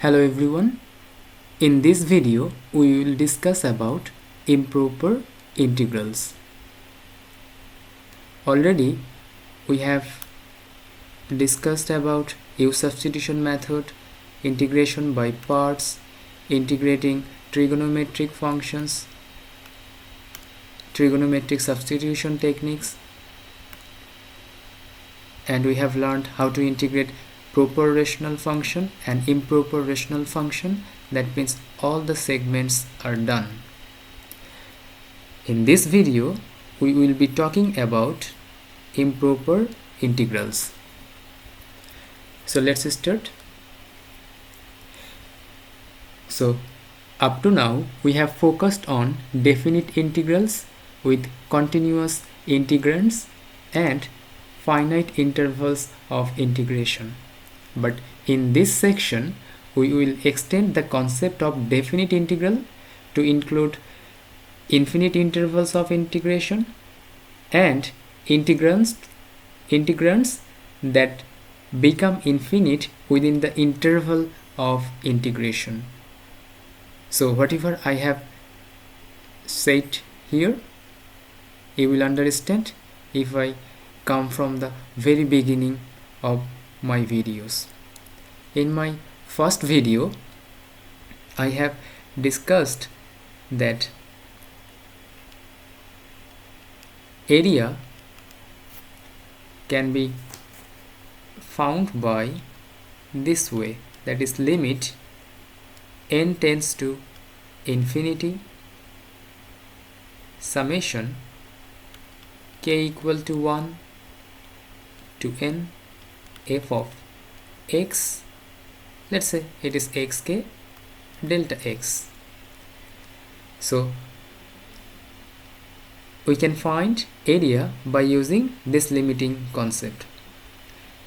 Hello everyone. In this video we will discuss about improper integrals. Already we have discussed about use substitution method, integration by parts, integrating trigonometric functions, trigonometric substitution techniques, and we have learned how to integrate proper rational function and improper rational function. That means all the segments are done. In this video we will be talking about improper integrals. So let's start. So up to now we have focused on definite integrals with continuous integrands and finite intervals of integration. But in this section we will extend the concept of definite integral to include infinite intervals of integration and integrands that become infinite within the interval of integration. So whatever I have said here, you will understand if I come from the very beginning of my videos. In my first video I have discussed that area can be found by this way, that is limit n tends to infinity summation k equal to 1 to n f of x, let's say it is xk delta x. So we can find area by using this limiting concept.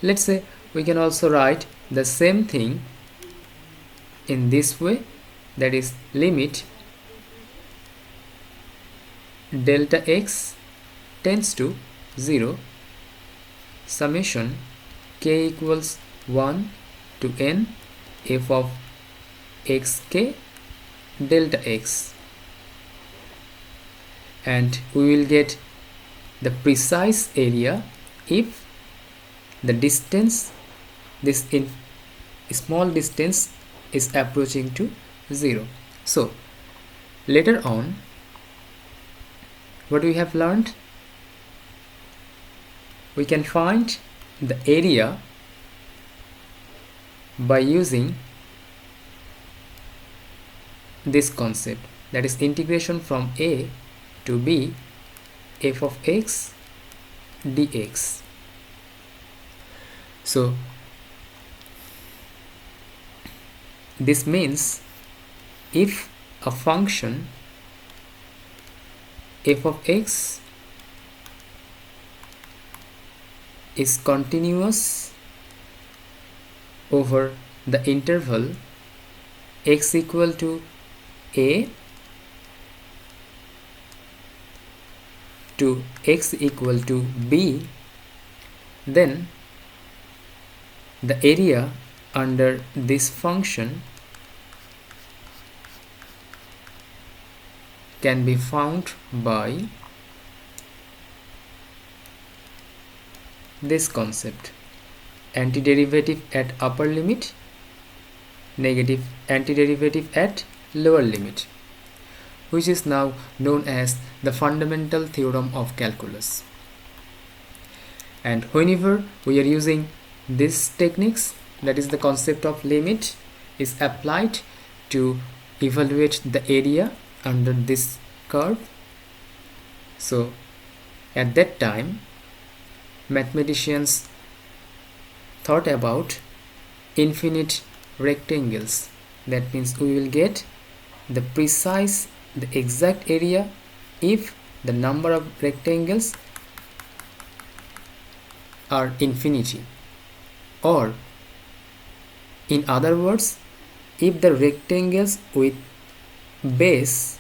Let's say we can also write the same thing in this way, that is limit delta x tends to 0 summation k equals 1 to n f of xk delta x, and we will get the precise area if the distance, this small distance, is approaching to 0. So later on what we have learned, we can find the area by using this concept, that is integration from a to b f of x dx. So this means if a function f of x is continuous over the interval x equal to a to x equal to b, then the area under this function can be found by this concept: antiderivative at upper limit, negative antiderivative at lower limit, which is now known as the fundamental theorem of calculus. And whenever we are using these techniques, that is the concept of limit is applied to evaluate the area under this curve. So at that time mathematicians thought about infinite rectangles. That means we will get the exact area if the number of rectangles are infinity, or in other words, if the rectangles with base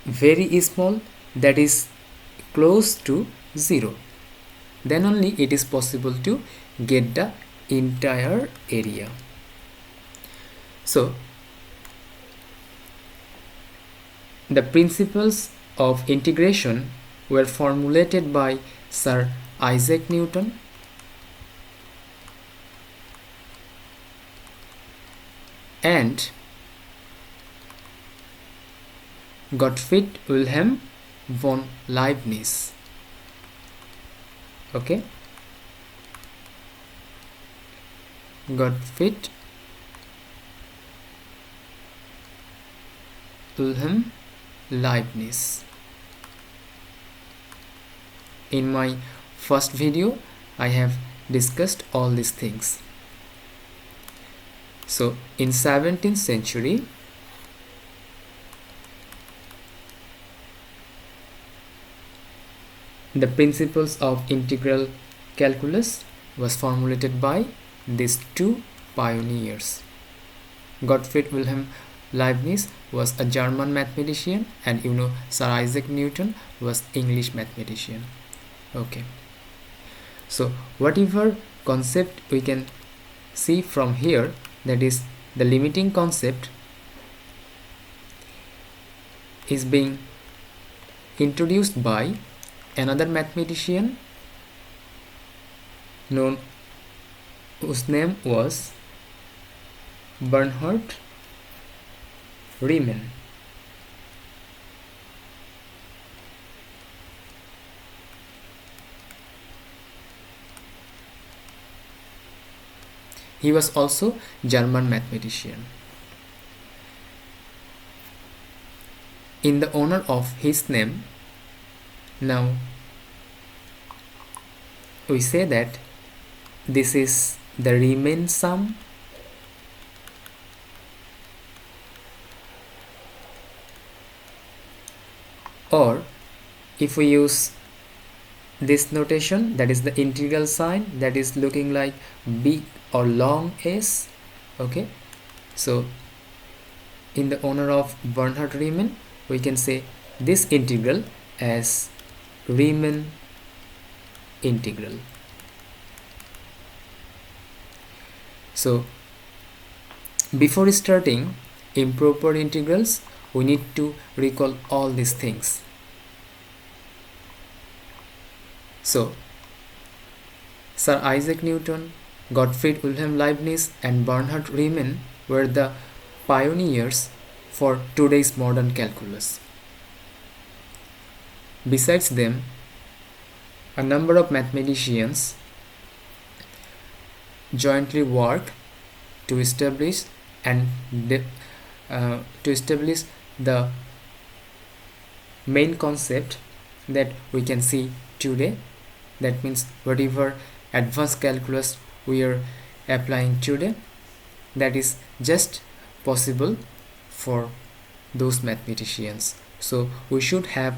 very small, that is close to 0, then only it is possible to get the entire area. So the principles of integration were formulated by Sir Isaac Newton, and Gottfried Wilhelm von Leibniz. Okay, Gottfried Wilhelm Leibniz. In my first video, I have discussed all these things. So in 17th century, the principles of integral calculus was formulated by these two pioneers. Gottfried Wilhelm Leibniz was a German mathematician, and Sir Isaac Newton was English mathematician. Okay, so whatever concept we can see from here, that is the limiting concept, is being introduced by another mathematician whose name was Bernhard Riemann. He was also German mathematician. In the honor of his name, now we say that this is the Riemann sum, or if we use this notation, that is the integral sign, that is looking like big or long S. Okay, so in the honor of Bernhard Riemann, we can say this integral as Riemann integral. So before starting improper integrals, we need to recall all these things. So Sir Isaac Newton, Gottfried Wilhelm Leibniz, and Bernhard Riemann were the pioneers for today's modern calculus. Besides them, a number of mathematicians jointly work to establish the main concept that we can see today. That means whatever advanced calculus we are applying today, that is just possible for those mathematicians. So we should have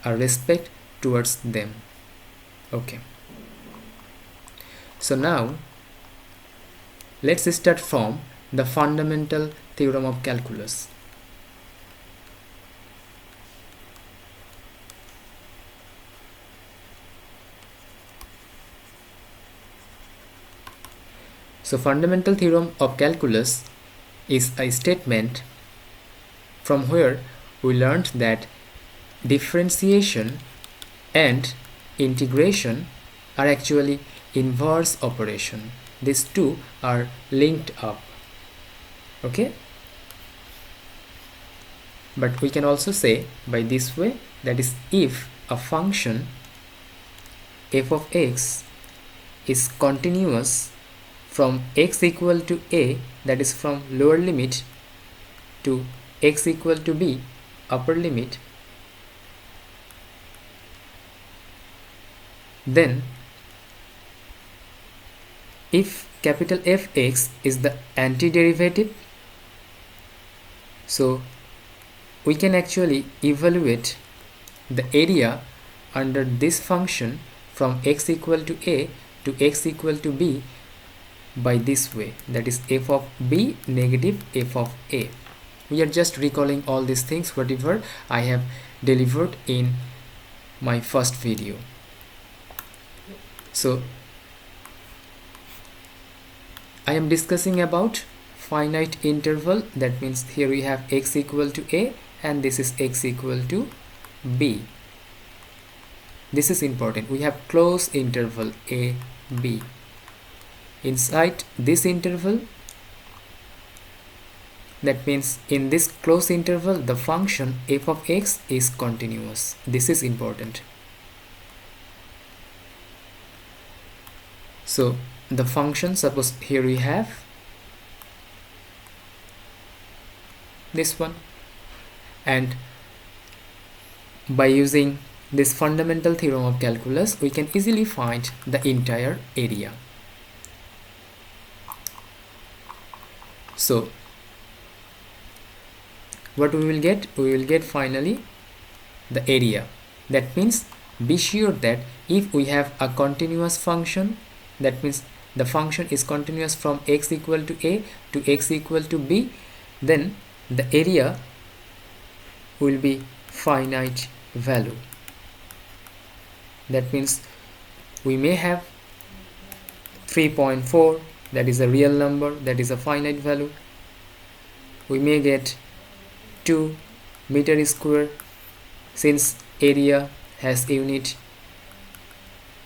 a respect towards them. Okay, so now let's start from the fundamental theorem of calculus. So fundamental theorem of calculus is a statement from where we learned that differentiation and integration are actually inverse operation. These two are linked up. Okay, but we can also say by this way, that is, if a function f of x is continuous from x equal to a, that is from lower limit, to x equal to b, upper limit, then if capital Fx is the antiderivative, so we can actually evaluate the area under this function from x equal to a to x equal to b by this way, that is f of b negative f of a. We are just recalling all these things whatever I have delivered in my first video. So I am discussing about finite interval. That means here we have x equal to a and this is x equal to b. This is important. We have closed interval a, b. Inside this interval, that means in this closed interval, the function f of x is continuous. This is important. So the function, suppose here we have this one, and by using this fundamental theorem of calculus, we can easily find the entire area. So what we will get? We will get finally the area. That means be sure that if we have a continuous function, that means the function is continuous from x equal to a to x equal to b, then the area will be finite value. That means we may have 3.4, that is a real number, that is a finite value. We may get 2 meter square, since area has unit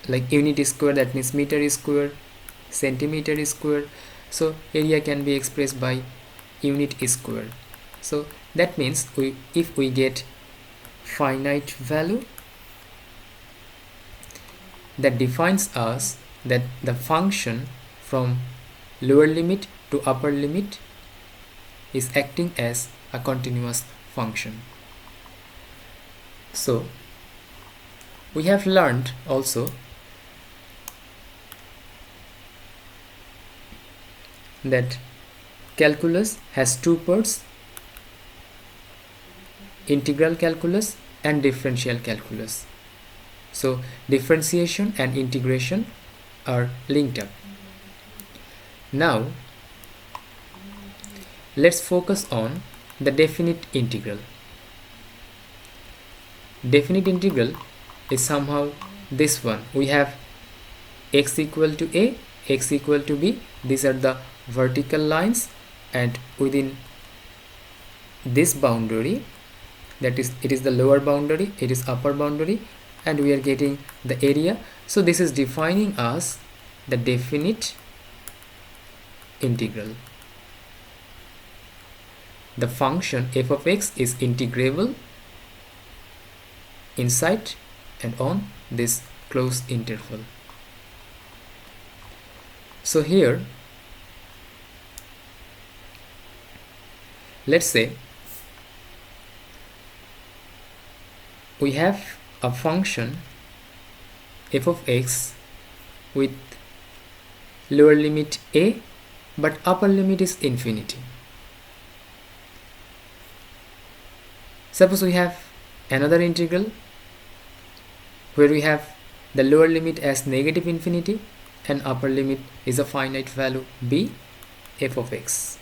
like unit square, that means meter square, centimeter square. So area can be expressed by unit square. So that means if we get finite value, that defines us that the function from lower limit to upper limit is acting as a continuous function. So we have learned also that calculus has two parts: integral calculus and differential calculus. So differentiation and integration are linked up. Now let's focus on the definite integral. Definite integral is somehow this one. We have x equal to a, x equal to b. These are the vertical lines, and within this boundary, that is, it is the lower boundary, it is upper boundary, and we are getting the area. So this is defining us the definite integral. The function f of x is integrable inside and on this closed interval. So here, let's say we have a function f of x with lower limit a, but upper limit is infinity. Suppose we have another integral where we have the lower limit as negative infinity and upper limit is a finite value b, f of x.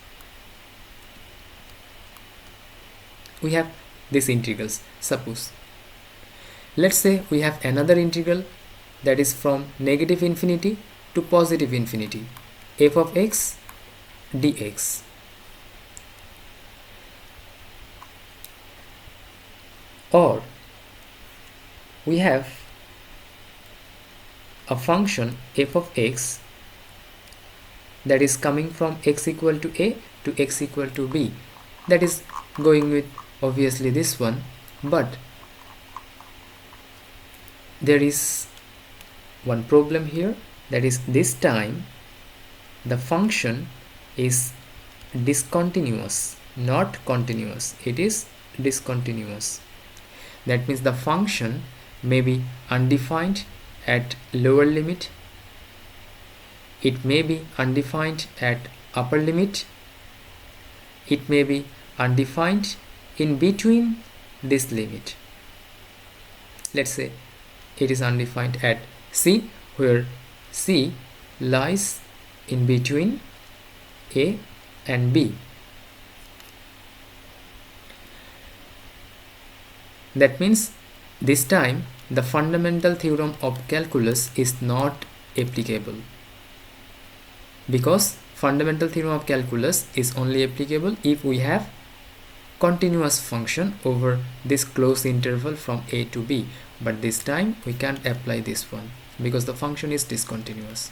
We have these integrals. Suppose, let's say we have another integral that is from negative infinity to positive infinity, f of x dx. Or we have a function f of x that is coming from x equal to a to x equal to b, that is going with obviously this one, but there is one problem here, that is this time the function is discontinuous, not continuous. It is discontinuous. That means the function may be undefined at lower limit, it may be undefined at upper limit, it may be undefined in between this limit. Let's say it is undefined at c, where c lies in between a and b. That means this time the fundamental theorem of calculus is not applicable, because fundamental theorem of calculus is only applicable if we have continuous function over this closed interval from a to b, but this time we can't apply this one because the function is discontinuous.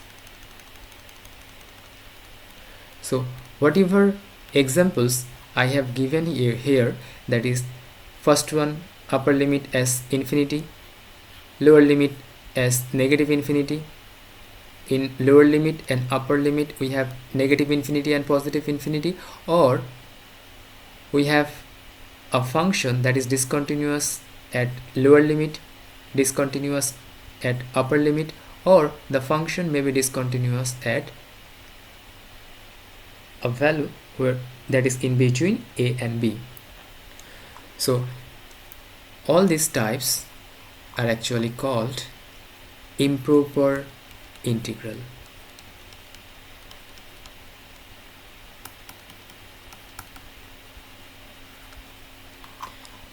So whatever examples I have given here, that is first one upper limit as infinity, lower limit as negative infinity. In lower limit and upper limit we have negative infinity and positive infinity, or we have a function that is discontinuous at lower limit, discontinuous at upper limit, or the function may be discontinuous at a value where that is in between a and b. So all these types are actually called improper integral.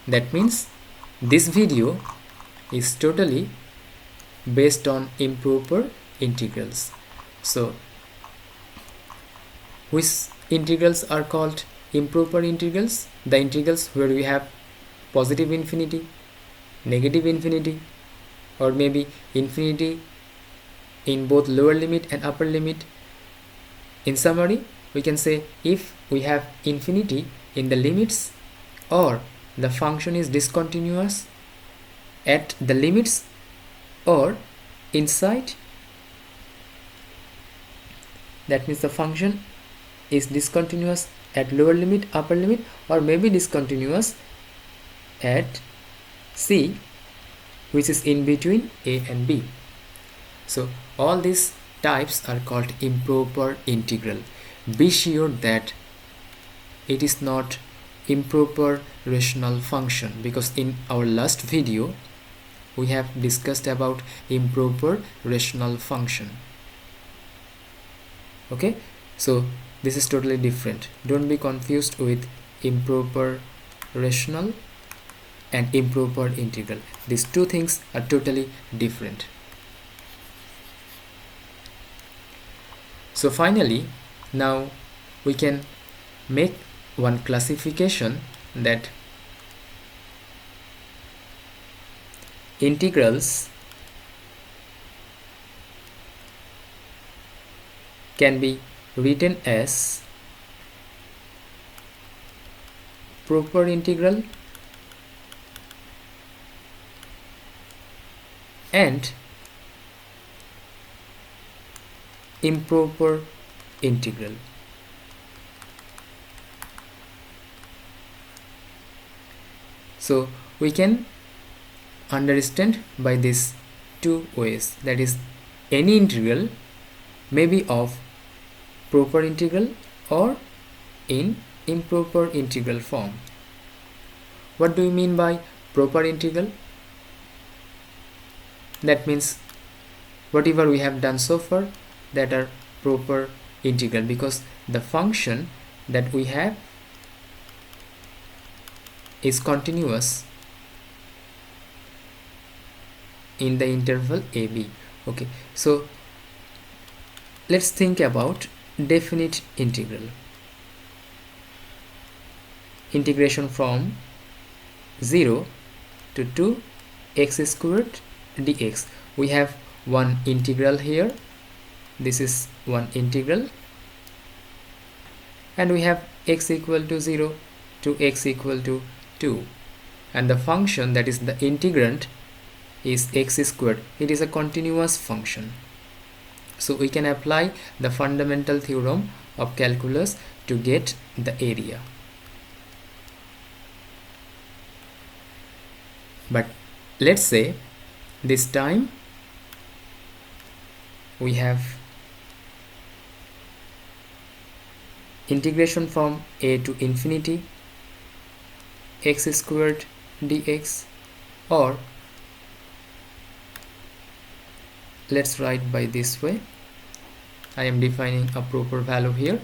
That means this video is totally based on improper integrals. So which integrals are called improper integrals? The integrals where we have positive infinity, negative infinity, or maybe infinity in both lower limit and upper limit. In summary, we can say if we have infinity in the limits, or the function is discontinuous at the limits or inside, that means the function is discontinuous at lower limit, upper limit, or maybe discontinuous at c, which is in between a and b. So all these types are called improper integral. Be sure that it is not improper rational function, because in our last video we have discussed about improper rational function. Okay, so this is totally different. Don't be confused with improper rational and improper integral. These two things are totally different. So finally, now we can make one classification, that integrals can be written as proper integral and improper integral. So we can understand by these two ways, that is any integral may be of proper integral or in improper integral form. What do you mean by proper integral? That means whatever we have done so far, that are proper integral, because the function that we have is continuous in the interval ab. Okay, so let's think about definite integral. Integration from 0 to 2x squared dx. We have one integral here. This is one integral, and we have x equal to 0 to x equal to 2, and the function that is the integrand is x squared. It is a continuous function. So we can apply the fundamental theorem of calculus to get the area. But let's say this time we have integration from a to infinity x squared dx, or let's write by this way. I am defining a proper value here.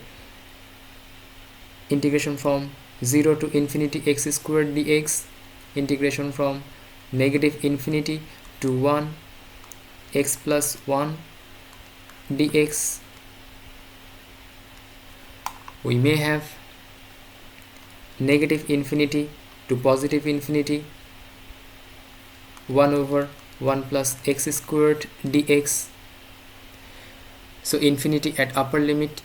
Integration from 0 to infinity x squared dx, integration from negative infinity to 1 x plus 1 dx, we may have negative infinity to positive infinity 1 over 1 plus x squared dx. So infinity at upper limit,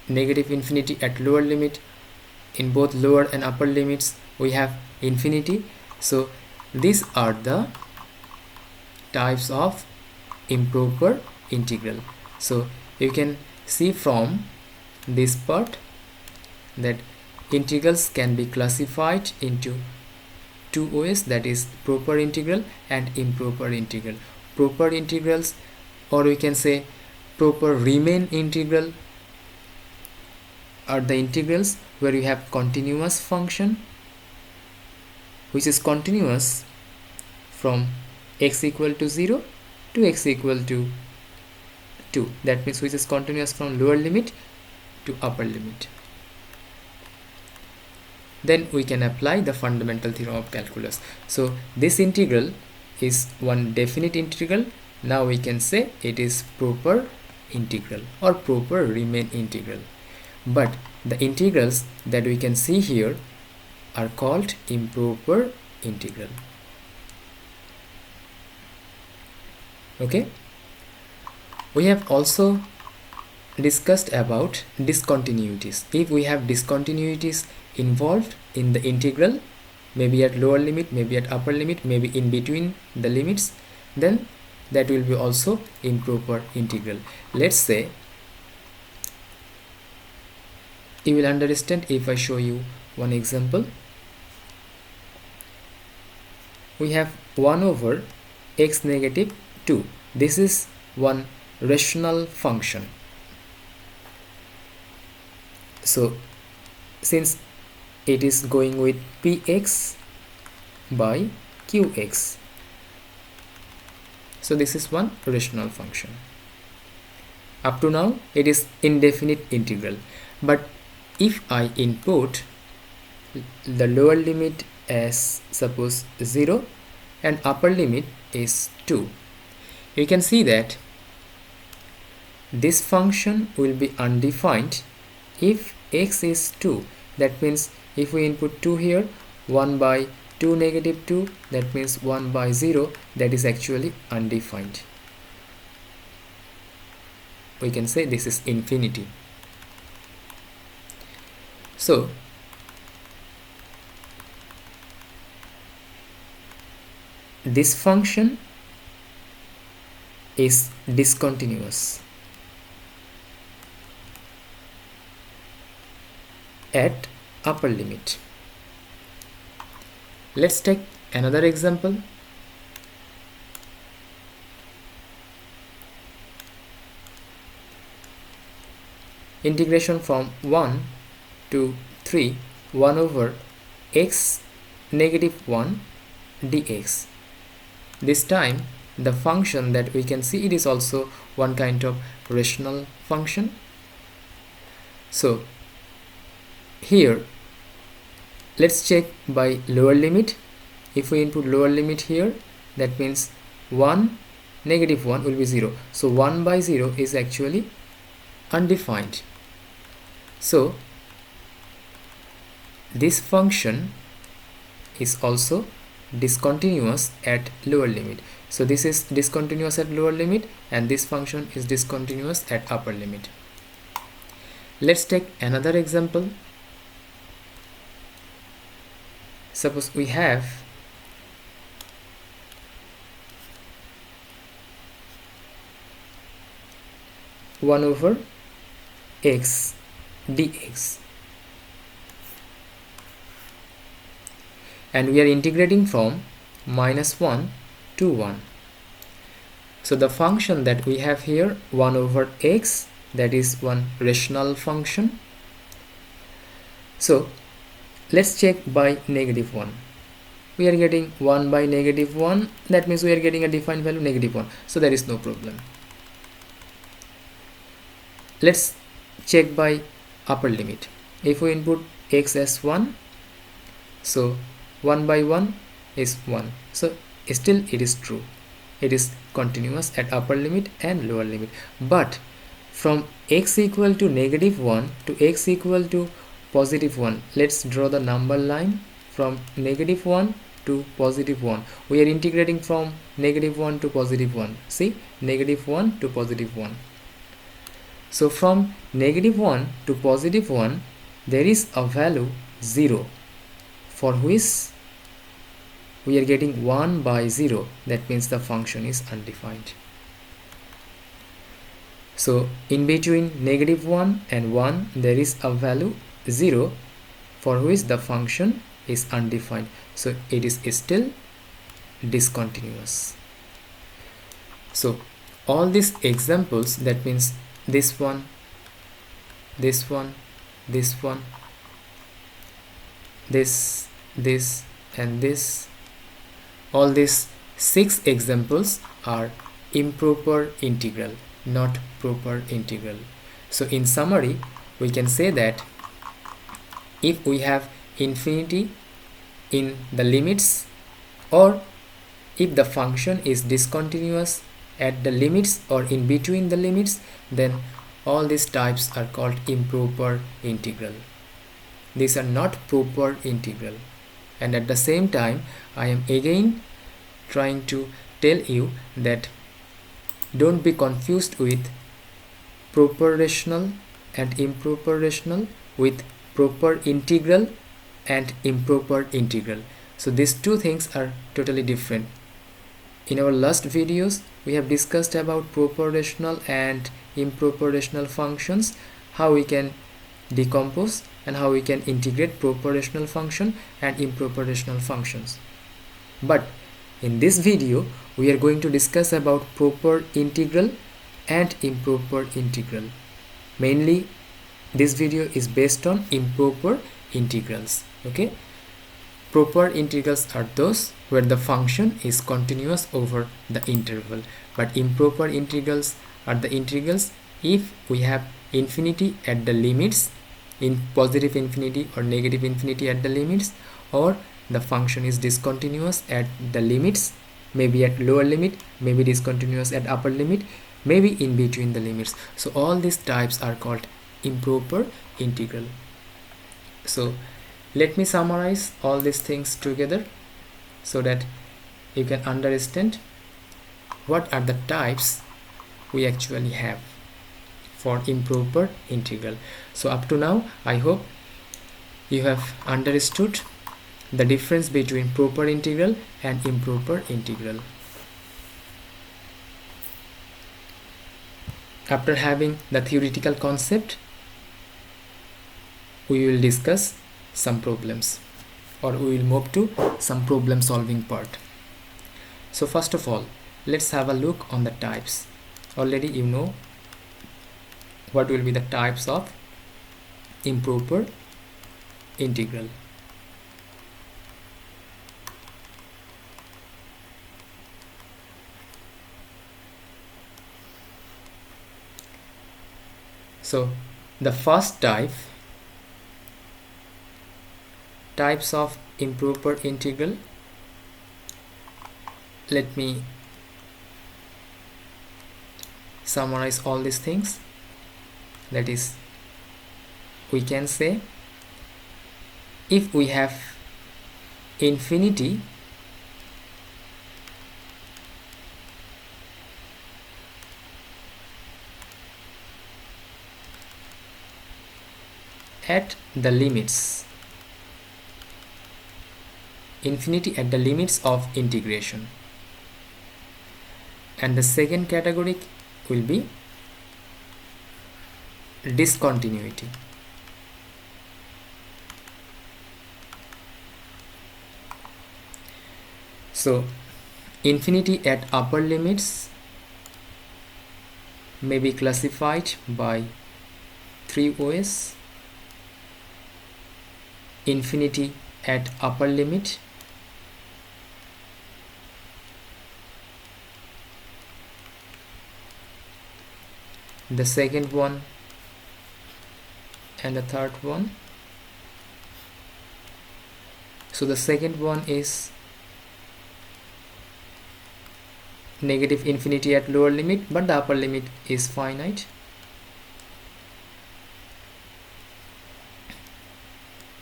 negative infinity at lower limit. In both lower and upper limits we have infinity. So these are the types of improper integral. So you can see from this part that integrals can be classified into two ways, that is proper integral and improper integral. Proper integrals, or we can say proper Riemann integral, are the integrals where you have continuous function which is continuous from x equal to 0 to x equal to 2. That means which is continuous from lower limit to upper limit. Then we can apply the fundamental theorem of calculus. So this integral is one definite integral. Now we can say it is proper integral or proper Riemann integral. But the integrals that we can see here are called improper integral. Okay, we have also discussed about discontinuities. If we have discontinuities involved in the integral, maybe at lower limit, maybe at upper limit, maybe in between the limits, then that will be also improper integral. Let's say, you will understand if I show you one example. We have 1 over x negative 2. This is one rational function. So since it is going with px by qx, so this is one rational function. Up to now it is indefinite integral, but if I input the lower limit as suppose 0 and upper limit is 2, you can see that this function will be undefined if x is 2. That means if we input 2 here, 1 by 2 negative 2, that means 1 by 0, that is actually undefined. We can say this is infinity. So this function is discontinuous at upper limit. Let's take another example. Integration from 1 to 3, 1 over x negative 1 dx. This time the function that we can see, it is also one kind of rational function. So here let's check by lower limit. If we input lower limit here, that means 1 negative 1 will be 0. So 1 by 0 is actually undefined. So this function is also discontinuous at lower limit. So this is discontinuous at lower limit and this function is discontinuous at upper limit. Let's take another example. Suppose we have one over x dx, and we are integrating from -1 to 1. So the function that we have here, 1 over x, that is one rational function. So let's check by -1. We are getting 1 by -1, that means we are getting a defined value -1, so there is no problem. Let's check by upper limit. If we input x as 1, so 1 by 1 is 1, so still it is true, it is continuous at upper limit and lower limit. But from x equal to -1 to x equal to +1. Let's draw the number line from -1 to +1. We are integrating from -1 to +1. See, -1 to +1. So from -1 to +1 there is a value 0, for which we are getting 1 by 0. That means the function is undefined. So in between -1 and 1 there is a value 0, for which the function is undefined. So it is still discontinuous. So all these examples, that means this one, this one, this one, this and this, all these 6 examples are improper integral, not proper integral. So in summary, we can say that if we have infinity in the limits, or if the function is discontinuous at the limits or in between the limits, then all these types are called improper integral. These are not proper integral. And at the same time, I am again trying to tell you that don't be confused with proper rational and improper rational, with proper integral and improper integral. So these two things are totally different. In our last videos, we have discussed about proper rational and improper rational functions, how we can decompose and how we can integrate proper rational function and improper rational functions. But in this video, we are going to discuss about proper integral and improper integral. Mainly, this video is based on improper integrals. Okay, proper integrals are those where the function is continuous over the interval, but improper integrals are the integrals if we have infinity at the limits, in positive infinity or negative infinity at the limits, or the function is discontinuous at the limits, maybe at lower limit, maybe discontinuous at upper limit, maybe in between the limits. So all these types are called improper integral. So let me summarize all these things together so that you can understand what are the types we actually have for improper integral. So up to now, I hope you have understood the difference between proper integral and improper integral. After having the theoretical concept, we will discuss some problems, or we will move to some problem solving part. So first of all, let's have a look on the types. Already you know what will be the types of improper integral. So the first types of improper integral, let me summarize all these things. That is, we can say if we have infinity at the limits, infinity at the limits of integration, and the second category will be discontinuity. So infinity at upper limits may be classified by 3 ways. Infinity at upper limit, the second one and the third one. So the second one is negative infinity at lower limit, but the upper limit is finite.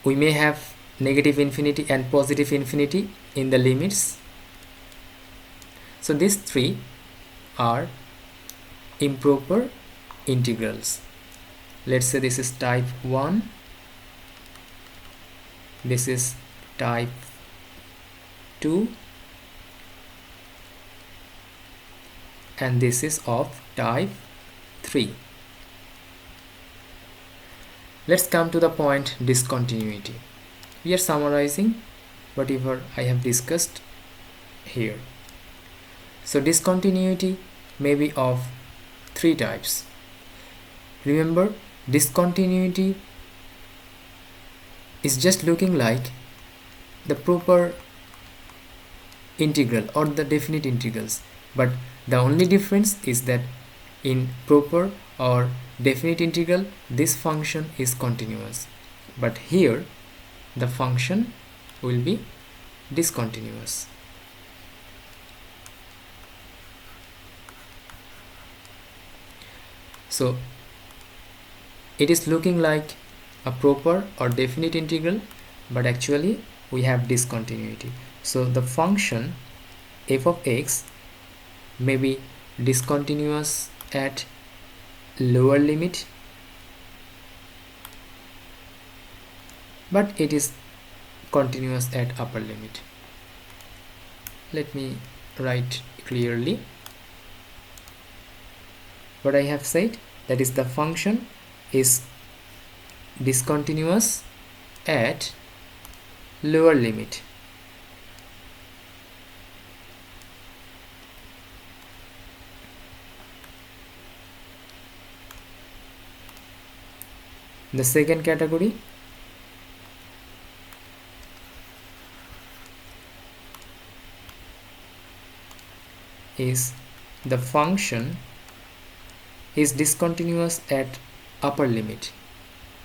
we may have negative infinity and positive infinity in the limits. So these three are improper integrals. Let's say this is type 1, this is type 2, and this is of type 3. Let's come to the point discontinuity. We are summarizing whatever I have discussed here. So discontinuity may be of three types. Remember, discontinuity is just looking like the proper integral or the definite integrals, but the only difference is that in proper or definite integral this function is continuous, but here the function will be discontinuous. So it is looking like a proper or definite integral, but actually we have discontinuity. So the function f of x may be discontinuous at lower limit, but it is continuous at upper limit. Let me write clearly what I have said, that is the function is discontinuous at lower limit. The second category is the function is discontinuous at upper limit,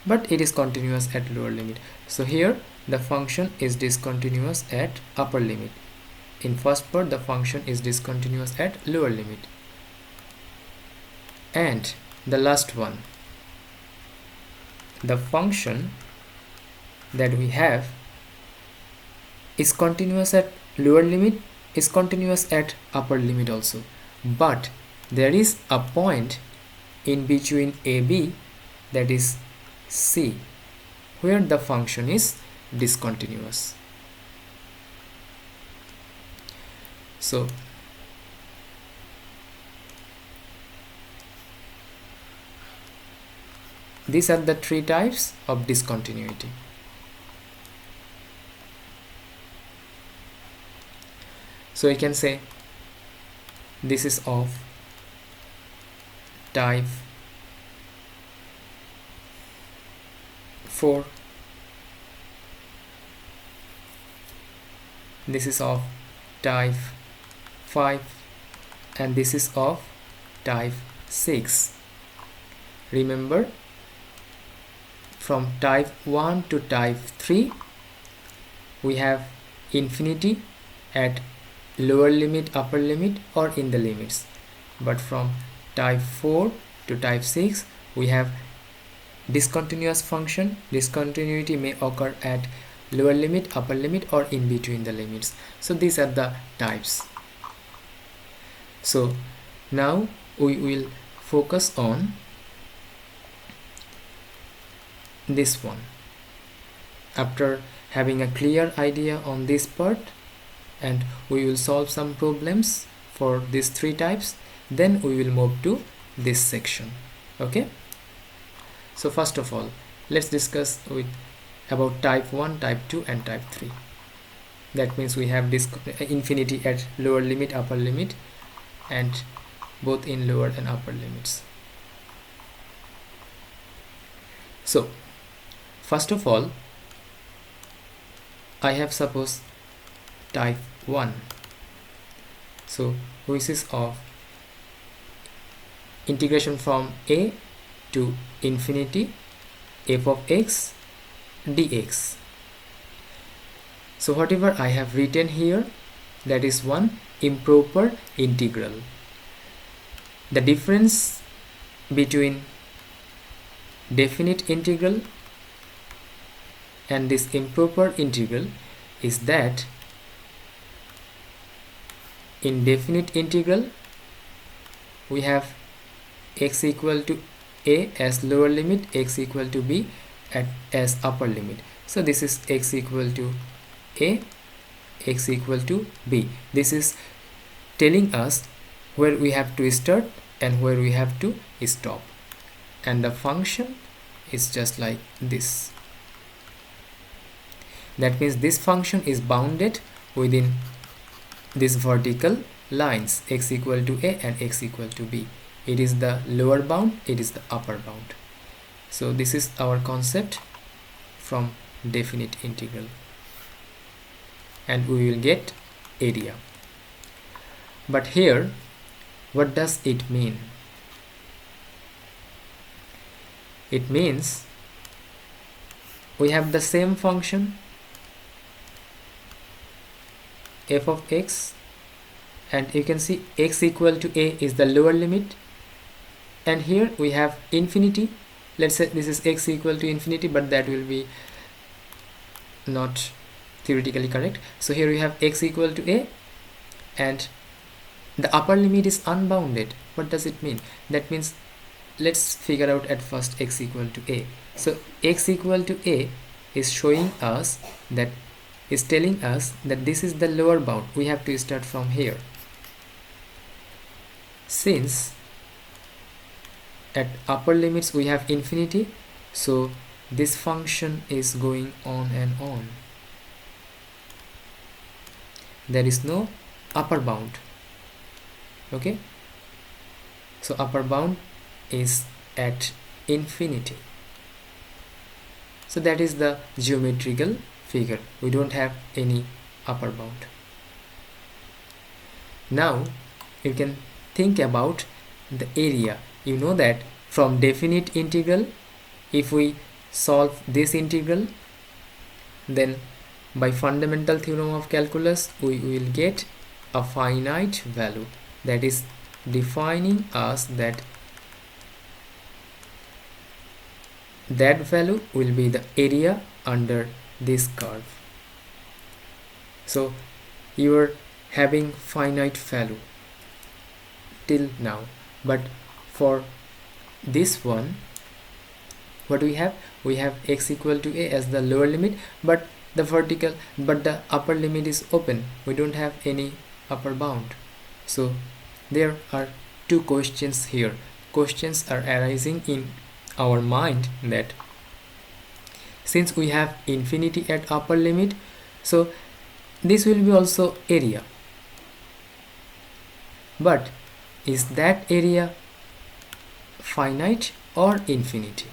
but it is continuous at lower limit. So here the function is discontinuous at upper limit. In first part the function is discontinuous at lower limit. And the last one, the function that we have is continuous at lower limit, is continuous at upper limit also, but there is a point in between AB, that is C, where the function is discontinuous. So these are the three types of discontinuity. So you can say this is of type 4, this is of type 5, and this is of type 6. Remember, from type 1 to type 3 we have infinity at lower limit, upper limit, or in the limits, but from type 4 to type 6 we have discontinuous function. Discontinuity may occur at lower limit, upper limit, or in between the limits. So these are the types. So now we will focus on this one. After having a clear idea on this part, and we will solve some problems for these three types, then we will move to this section. Okay, so first of all let's discuss about type 1, type 2, and type 3. That means we have infinity at lower limit, upper limit, and both in lower and upper limits. So first of all, I have suppose type 1, so which is of integration from a to infinity f of x dx. So whatever I have written here, that is one improper integral. The difference between definite integral and this improper integral is that in definite integral we have x equal to a as lower limit, x equal to b as upper limit. So this is x equal to a, x equal to b. This is telling us where we have to start and where we have to stop, and the function is just like this. That means this function is bounded within these vertical lines, x equal to a and x equal to b. It is the lower bound, it is the upper bound. So this is our concept from definite integral, and we will get area. But here, what does it mean? It means we have the same function f of x, and you can see x equal to a is the lower limit, and here we have infinity. Let's say this is x equal to infinity, but that will be not theoretically correct. So here we have x equal to a, and the upper limit is unbounded. What does it mean? That means let's figure out at first x equal to a. So x equal to a is showing us that, is telling us that this is the lower bound. We have to start from here. Since at upper limits we have infinity, so this function is going on and on. There is no upper bound. Okay, so upper bound is at infinity. So that is the geometrical figure. We don't have any upper bound. Now you can think about the area. You know that from definite integral, if we solve this integral, then by fundamental theorem of calculus we will get a finite value, that is defining us that value will be the area under this curve. So you are having finite value till now, but for this one, what we have x equal to a as the lower limit, but the upper limit is open. We don't have any upper bound. So there are two questions here. Questions are arising in our mind that since we have infinity at upper limit, so this will be also area, but is that area finite or infinity?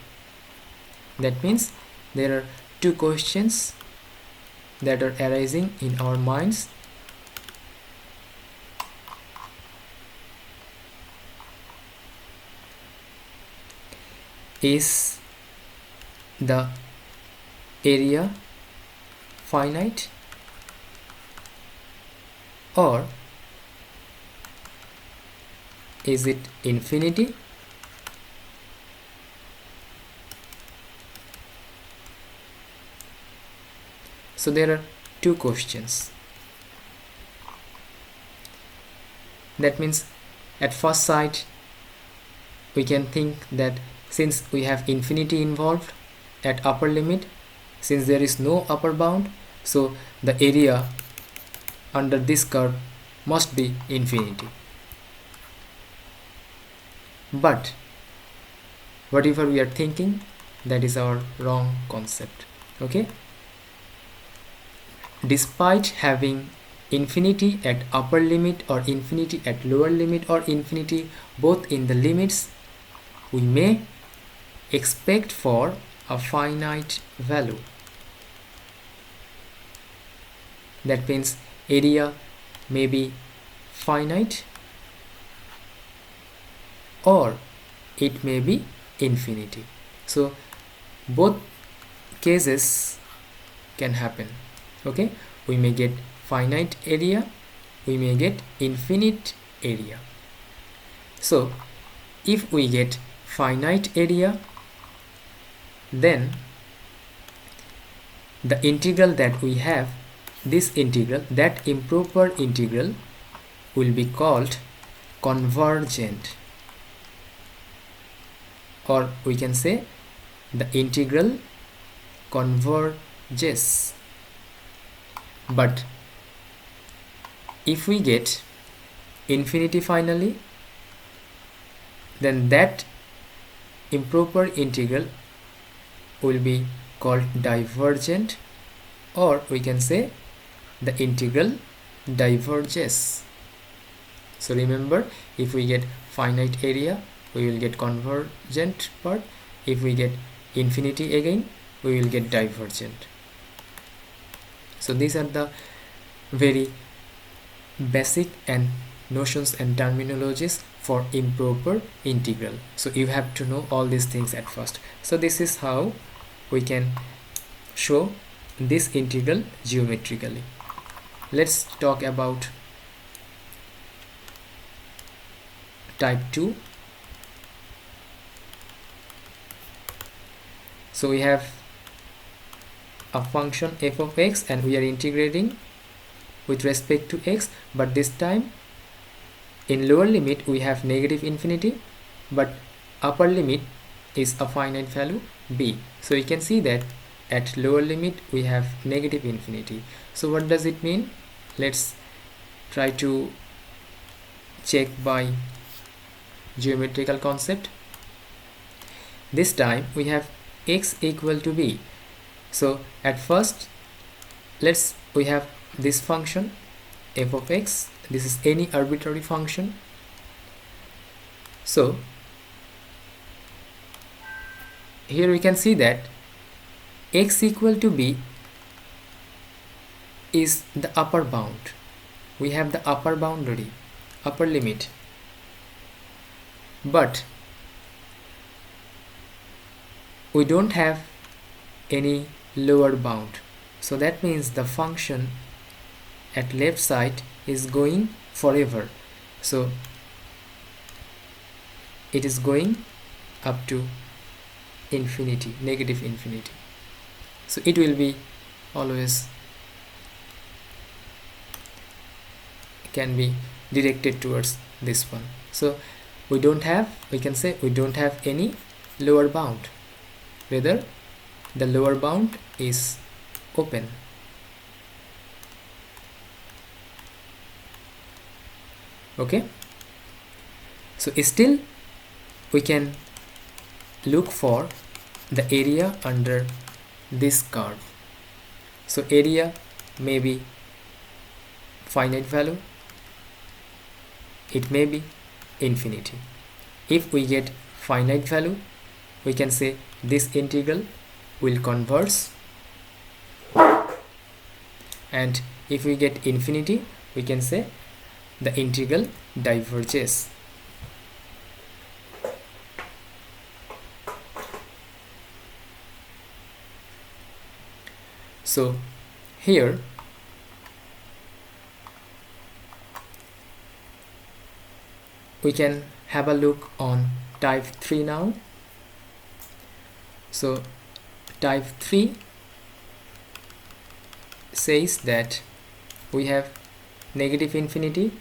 That means there are two questions that are arising in our minds. Is the area finite, or is it infinity? So there are two questions. That means at first sight we can think that since we have infinity involved at upper limit, since there is no upper bound, so the area under this curve must be infinity. But whatever we are thinking, that is our wrong concept. Okay, despite having infinity at upper limit or infinity at lower limit or infinity both in the limits, we may expect for a finite value. That means area may be finite or it may be infinity. So both cases can happen. Okay, we may get finite area, we may get infinite area. So if we get finite area, then the integral that we have, this integral, that improper integral will be called convergent, or we can say the integral converges. But if we get infinity finally, then that improper integral will be called divergent, or we can say the integral diverges. So remember, if we get finite area, we will get convergent part. If we get infinity again, we will get divergent. So these are the very basic and notions and terminologies for improper integral. So you have to know all these things at first. So this is how we can show this integral geometrically. Let's talk about type 2. So we have a function f of x and we are integrating with respect to x, but this time in lower limit we have negative infinity, but upper limit is a finite value b. So you can see that at lower limit we have negative infinity. So what does it mean? Let's try to check by geometrical concept. This time we have x equal to b. So at first we have this function f of x. This is any arbitrary function. So here we can see that x equal to b is the upper bound. We have the upper boundary, upper limit, but we don't have any lower bound. So that means the function at left side is going forever. So it is going up to infinity, negative infinity. So it will be always can be directed towards this one. So we can say we don't have any lower bound, rather the lower bound is open. Okay, so still we can look for the area under this curve. So area may be finite value, it may be infinity. If we get finite value, we can say this integral will converge, and if we get infinity, we can say the integral diverges. So here we can have a look on type 3 now. So type 3 says that we have negative infinity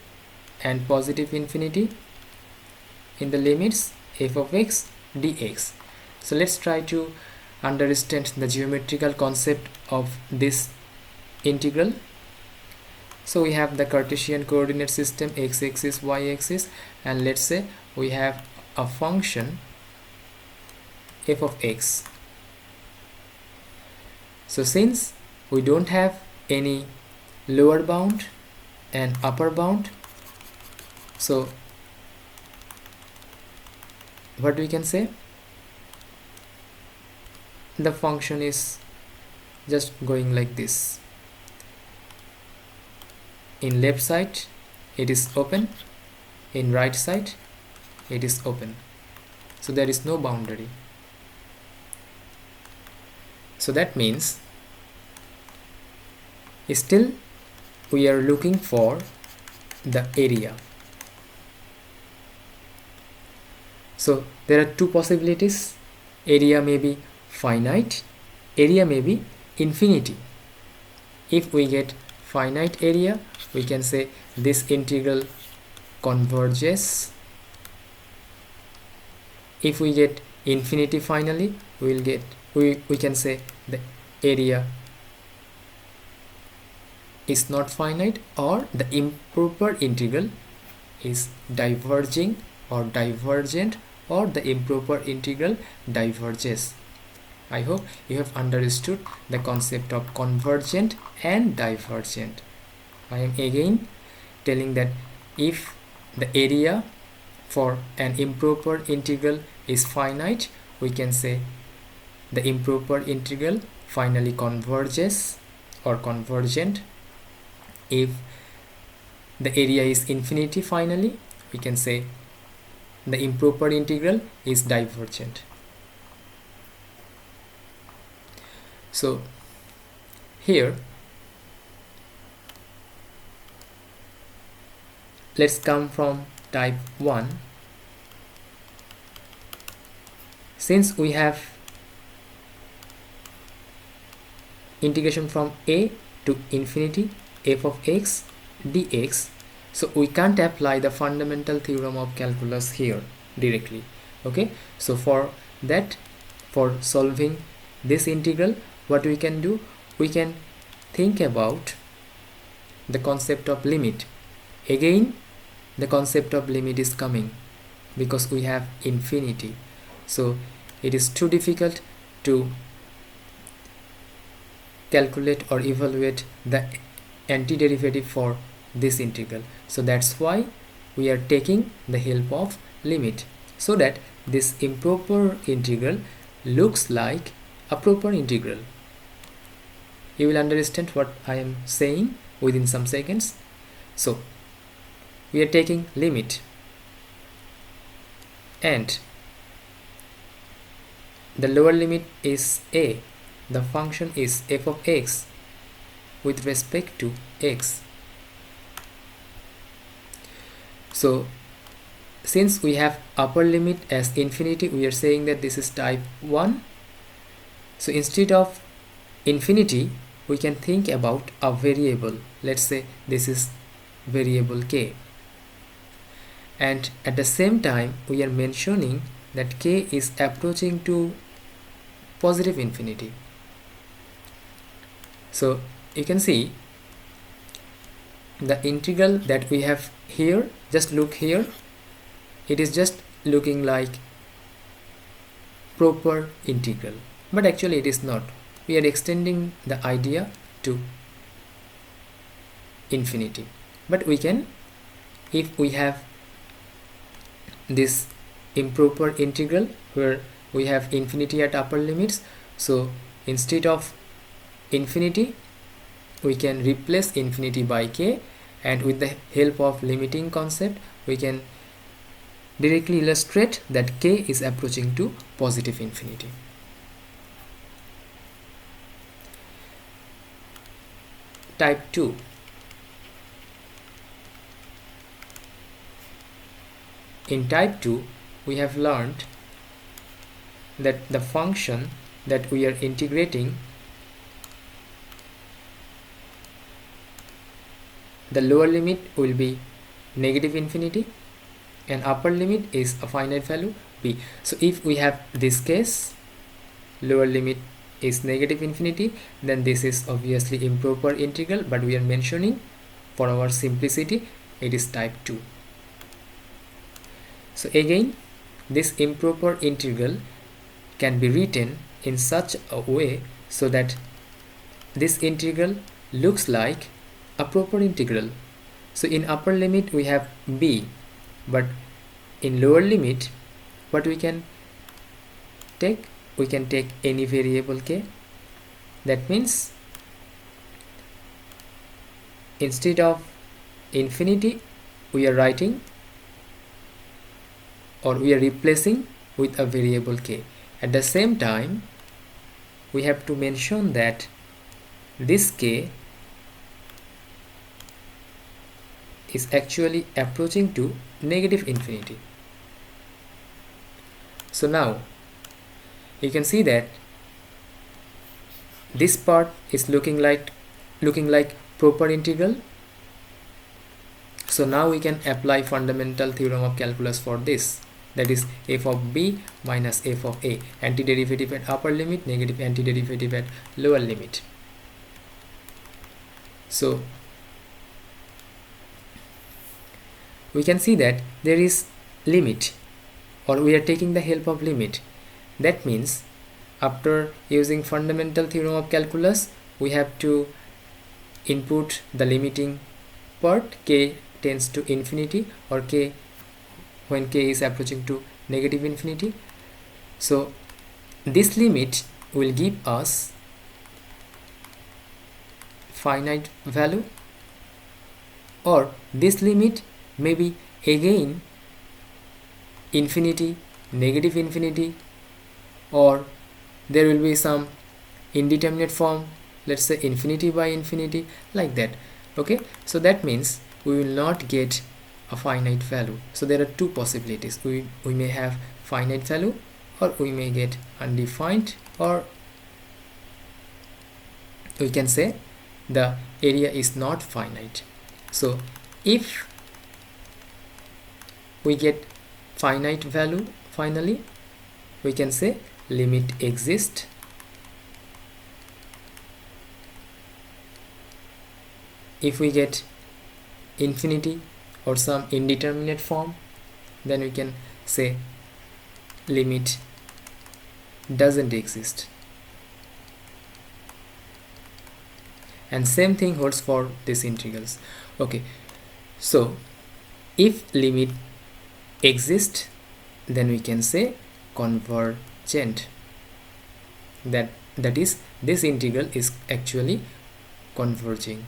and positive infinity in the limits f of x dx. So let's try to understand the geometrical concept of this integral. So we have the Cartesian coordinate system, x-axis, y-axis, and let's say we have a function f of x. So since we don't have any lower bound and upper bound, so what we can say, the function is just going like this. In left side it is open, in right side it is open, so there is no boundary. So that means still we are looking for the area. So there are two possibilities: area may be finite, area may be infinity. If we get finite area, we can say this integral converges. If we get infinity finally, we can say the area is not finite, or the improper integral is diverging or divergent, or the improper integral diverges. I hope you have understood the concept of convergent and divergent. I am again telling that if the area for an improper integral is finite, we can say the improper integral finally converges or convergent. If the area is infinity finally, we can say the improper integral is divergent. So here let's come from type 1. Since we have integration from a to infinity f of x dx, so we can't apply the fundamental theorem of calculus here directly. Okay, so for that, for solving this integral, what we can do, we can think about the concept of limit. Again, the concept of limit is coming because we have infinity, so it is too difficult to calculate or evaluate the antiderivative for this integral. So that's why we are taking the help of limit, so that this improper integral looks like a proper integral. You will understand what I am saying within some seconds. So we are taking limit, and the lower limit is a, the function is f of x with respect to x. So since we have upper limit as infinity, we are saying that this is type 1. So instead of infinity, we can think about a variable. Let's say this is variable k, and at the same time we are mentioning that k is approaching to positive infinity. So you can see the integral that we have here, just look here, it is just looking like proper integral, but actually it is not. We are extending the idea to infinity, but we can, if we have this improper integral where we have infinity at upper limits, so instead of infinity we can replace infinity by k, and with the help of limiting concept we can directly illustrate that k is approaching to positive infinity. Type 2. In type 2, we have learned that the function that we are integrating, the lower limit will be negative infinity and upper limit is a finite value b. So if we have this case, lower limit is negative infinity, then this is obviously improper integral, but we are mentioning for our simplicity it is type 2. So again, this improper integral can be written in such a way so that this integral looks like a proper integral. So in upper limit we have b, but in lower limit what we can take, we can take any variable k. That means instead of infinity we are writing, or we are replacing with a variable k. At the same time we have to mention that this k is actually approaching to negative infinity. So now you can see that this part is looking like proper integral. So now we can apply fundamental theorem of calculus for this, that is f of b minus f of a, antiderivative at upper limit, negative antiderivative at lower limit. So we can see that there is limit, or we are taking the help of limit. That means after using fundamental theorem of calculus, we have to input the limiting part, k tends to infinity, or k when k is approaching to negative infinity. So this limit will give us finite value, or this limit may be again infinity, negative infinity, or there will be some indeterminate form, let's say infinity by infinity, like that. Okay, so that means we will not get a finite value. So there are two possibilities. We may have finite value, or we may get undefined, or we can say the area is not finite. So if we get finite value, finally we can say limit exists. If we get infinity or some indeterminate form, then we can say limit doesn't exist. And same thing holds for these integrals. Okay, so if limit exists, then we can say convergent, that is this integral is actually converging,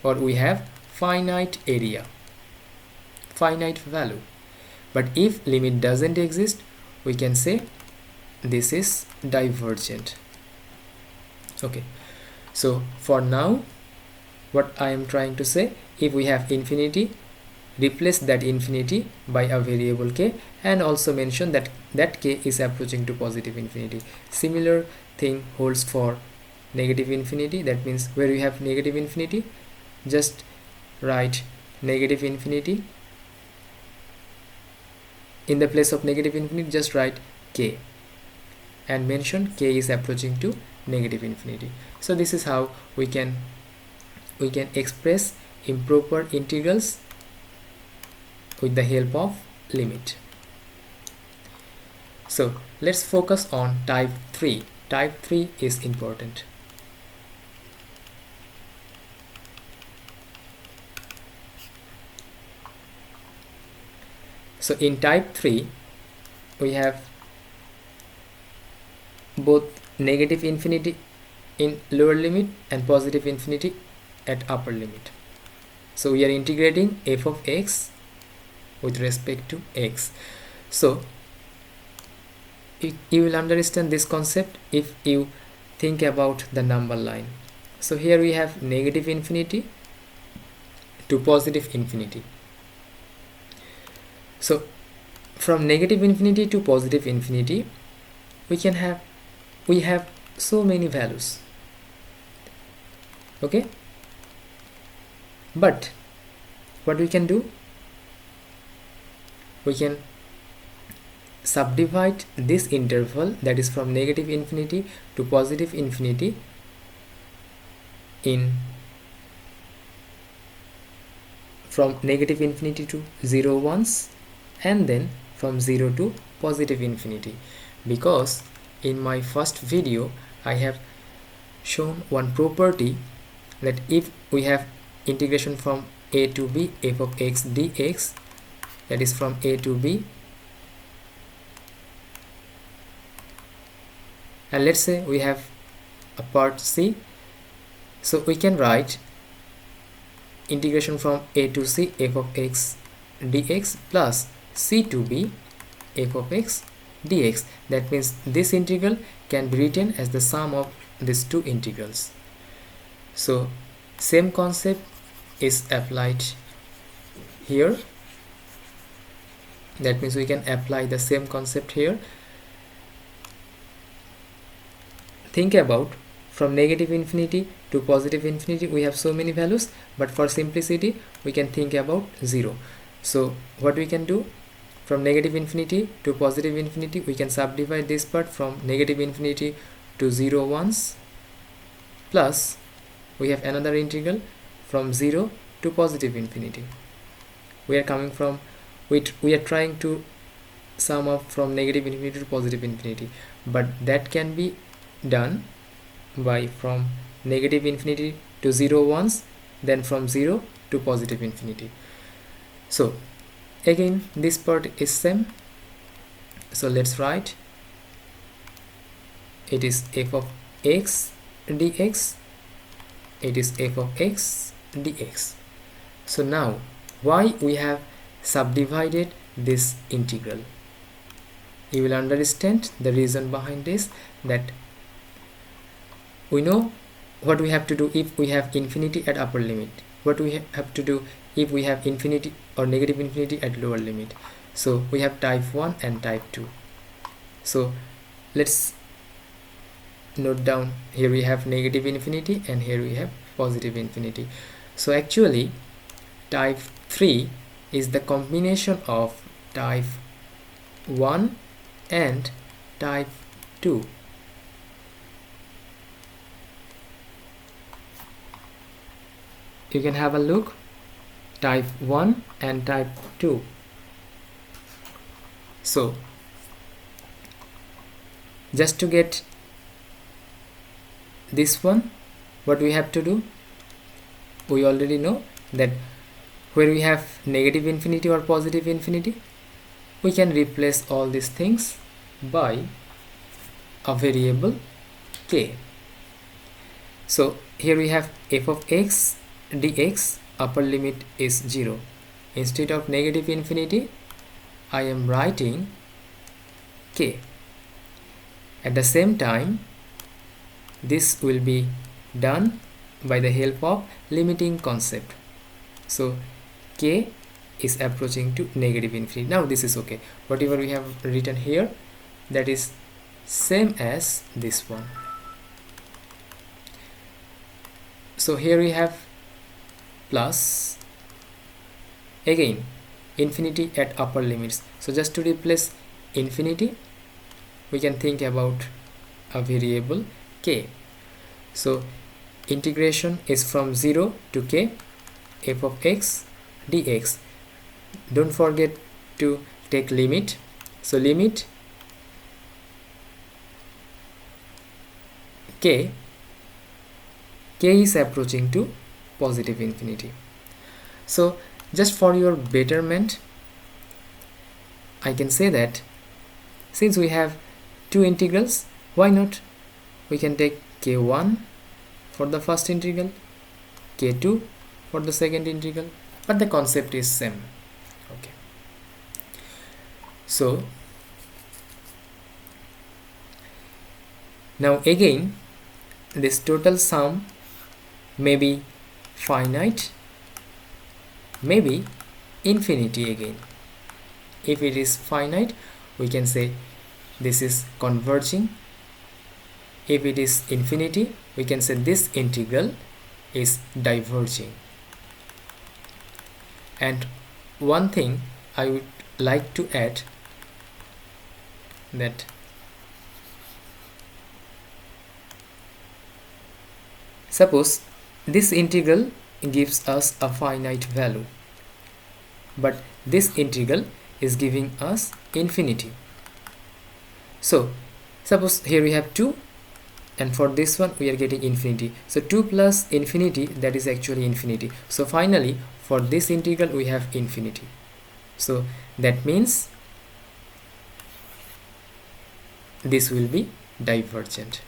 or we have finite area, finite value. But if limit doesn't exist, we can say this is divergent. Okay, so for now what I am trying to say, if we have infinity, replace that infinity by a variable k, and also mention that k is approaching to positive infinity. Similar thing holds for negative infinity. That means where we have negative infinity, just write negative infinity. In the place of negative infinity, just write k and mention k is approaching to negative infinity. So this is how we can express improper integrals with the help of limit. So let's focus on type 3. Type 3 is important. So in type 3 we have both negative infinity in lower limit and positive infinity at upper limit. So we are integrating f of x with respect to x. So you will understand this concept if you think about the number line. So here we have negative infinity to positive infinity. So from negative infinity to positive infinity, we have so many values. Okay, but what we can do, we can subdivide this interval, that is from negative infinity to positive infinity, in from negative infinity to 0 once, and then from 0 to positive infinity. Because in my first video I have shown one property, that if we have integration from a to b f of x dx, that is from a to b, and let's say we have a part c, so we can write integration from a to c f of x dx plus c to b f of x dx. That means this integral can be written as the sum of these two integrals. So same concept is applied here. That means we can apply the same concept here. Think about from negative infinity to positive infinity we have so many values, but for simplicity we can think about 0. So what we can do, from negative infinity to positive infinity we can subdivide this part from negative infinity to 0 once, plus we have another integral from 0 to positive infinity. We are coming from, we are trying to sum up from negative infinity to positive infinity, but that can be done by from negative infinity to 0 once, then from 0 to positive infinity. So again this part is same, so let's write it is f of x dx, it is f of x dx. So now why we have subdivided this integral, you will understand the reason behind this, that we know what we have to do if we have infinity at upper limit, what we have to do if we have infinity or negative infinity at lower limit. So we have type 1 and type 2. So let's note down, here we have negative infinity and here we have positive infinity. So actually type 3 is the combination of type 1 and type 2. You can have a look, type 1 and type 2. So just to get this one, what we have to do, we already know that where we have negative infinity or positive infinity, we can replace all these things by a variable k. So here we have f of x dx, upper limit is 0. Instead of negative infinity I am writing k. At the same time this will be done by the help of limiting concept. So k is approaching to negative infinity. Now this is okay, whatever we have written here, that is same as this one. So here we have plus, again infinity at upper limits. So just to replace infinity we can think about a variable k. So integration is from 0 to k, f of x dx. Don't forget to take limit. So limit k is approaching to positive infinity. So just for your betterment I can say that since we have two integrals, why not we can take k1 for the first integral, k2 for the second integral, but the concept is same. Okay, so now again this total sum may be finite, maybe infinity again. If it is finite we can say this is converging. If it is infinity we can say this integral is diverging. And one thing I would like to add, that suppose this integral gives us a finite value, but this integral is giving us infinity. So suppose here we have 2 and for this one we are getting infinity. So 2 plus infinity, that is actually infinity. So finally for this integral we have infinity. So that means this will be divergent.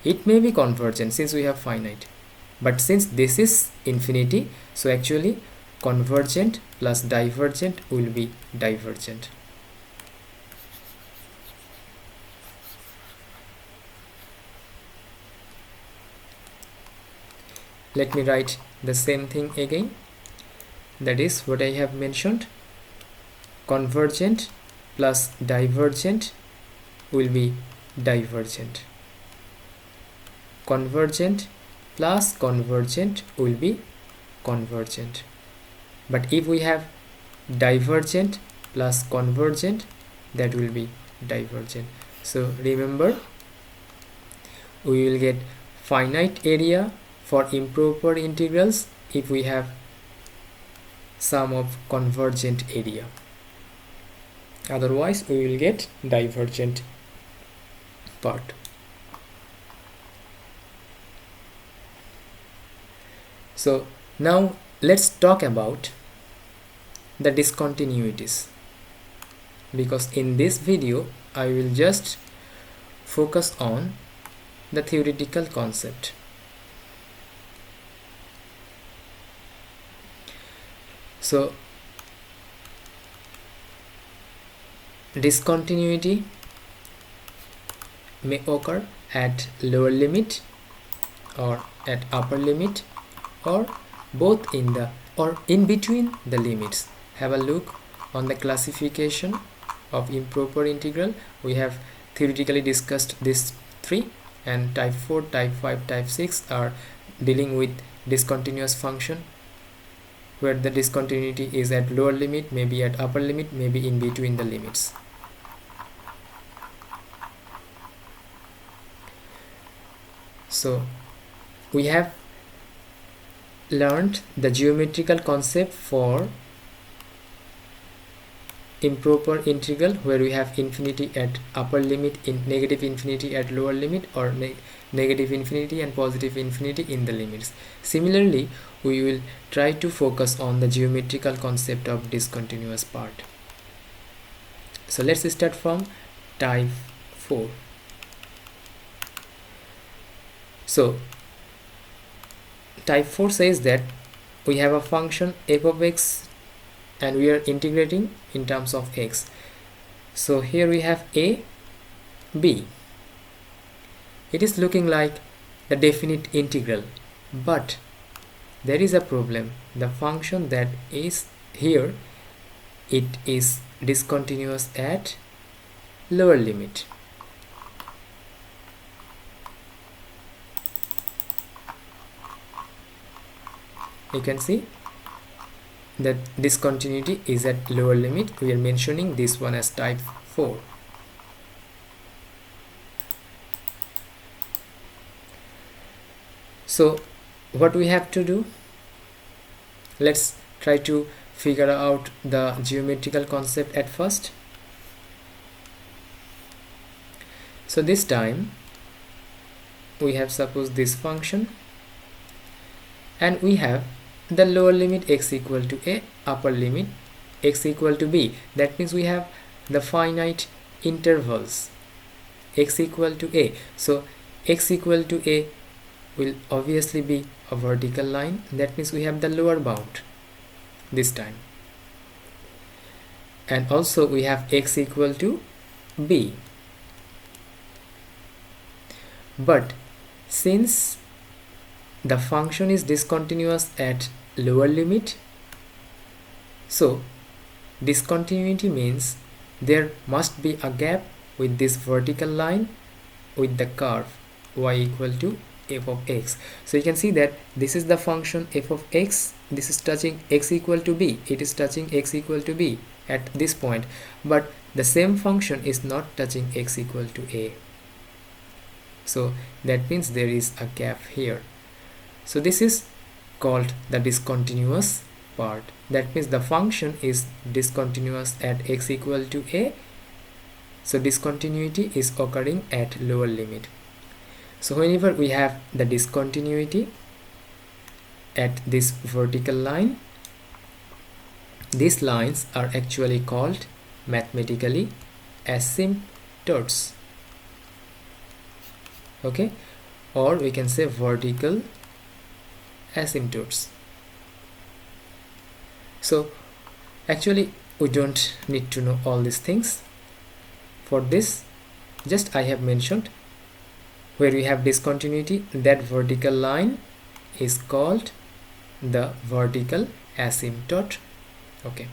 It may be convergent since we have finite, but since this is infinity, so actually convergent plus divergent will be divergent. Let me write the same thing again. That is what I have mentioned. Convergent plus divergent will be divergent. convergent plus convergent will be convergent. But if we have divergent plus convergent, that will be divergent. So remember, we will get finite area for improper integrals if we have sum of convergent area. Otherwise, we will get divergent part. So now let's talk about the discontinuities, because in this video I will just focus on the theoretical concept. So discontinuity may occur at lower limit or at upper limit, or both in the or in between the limits. Have a look on the classification of improper integral. We have theoretically discussed these three, and type 4, type 5, type 6 are dealing with discontinuous function, where the discontinuity is at lower limit, maybe at upper limit, maybe in between the limits. So we have learned the geometrical concept for improper integral, where we have infinity at upper limit, in negative infinity at lower limit, or negative infinity and positive infinity in the limits. Similarly, we will try to focus on the geometrical concept of discontinuous part. So let's start from type 4. So type 4 says that we have a function f of x and we are integrating in terms of x. So here we have a, b. It is looking like the definite integral, but there is a problem. The function that is here, it is discontinuous at lower limit. You can see that discontinuity is at lower limit. We are mentioning this one as type 4. So what we have to do, let's try to figure out the geometrical concept at first. So this time we have suppose this function, and we have the lower limit x equal to a, upper limit x equal to b. That means we have the finite intervals x equal to a. So x equal to a will obviously be a vertical line. That means we have the lower bound this time, and also we have x equal to b. But since the function is discontinuous at lower limit, so discontinuity means there must be a gap with this vertical line with the curve y equal to f of x. So you can see that this is the function f of x, this is touching x equal to b, it is touching x equal to b at this point, but the same function is not touching x equal to a. So that means there is a gap here. So this is called the discontinuous part. That means the function is discontinuous at x equal to a. So discontinuity is occurring at lower limit. So whenever we have the discontinuity at this vertical line, these lines are actually called mathematically asymptotes. Okay, or we can say vertical asymptotes. So actually we don't need to know all these things. For this, just I have mentioned, where we have discontinuity, that vertical line is called the vertical asymptote. Okay,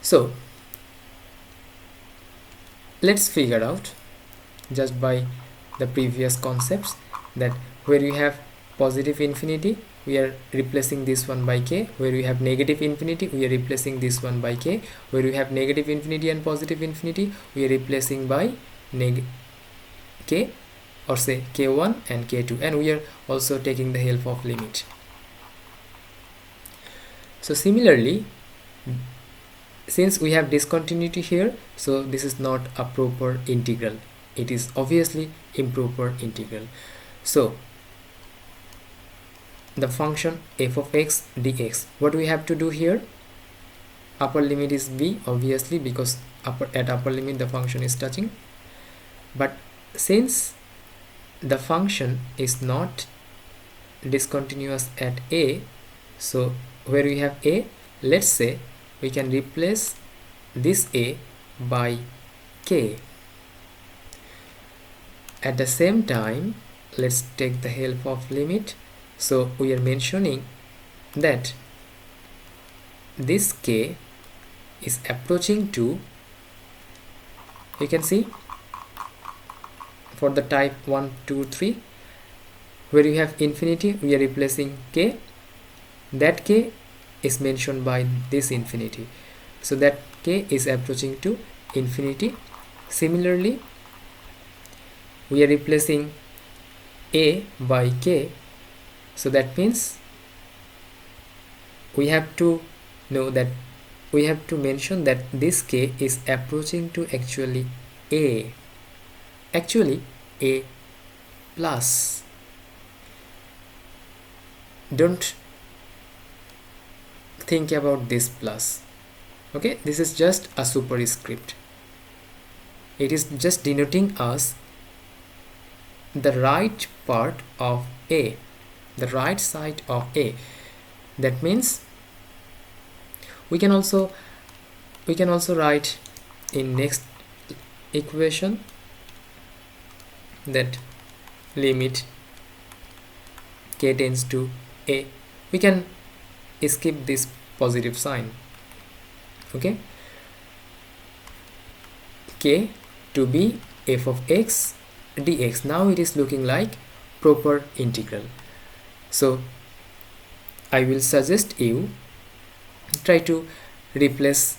so let's figure out just by the previous concepts, that where you have positive infinity we are replacing this one by k, where we have negative infinity we are replacing this one by k, where we have negative infinity and positive infinity we are replacing by k, or say k1 and k2, and we are also taking the help of limit. So similarly, since we have discontinuity here, so this is not a proper integral, it is obviously improper integral. So the function f of x dx, what we have to do here, upper limit is b obviously, because at upper limit the function is touching, but since the function is not discontinuous at a, so where we have a, let's say we can replace this a by k. At the same time, let's take the help of limit. So we are mentioning that this k is approaching to, you can see for the type 1, 2, 3, where you have infinity we are replacing k, that k is mentioned by this infinity, so that k is approaching to infinity. Similarly, we are replacing a by k, so that means we have to know that we have to mention that this k is approaching to actually a plus. Don't think about this plus, okay, this is just a superscript, it is just denoting us the right part of a, the right side of a. That means we can also write in next equation that limit k tends to a, we can skip this positive sign, okay, k to be f of x dx. Now it is looking like proper integral. So I will suggest you try to replace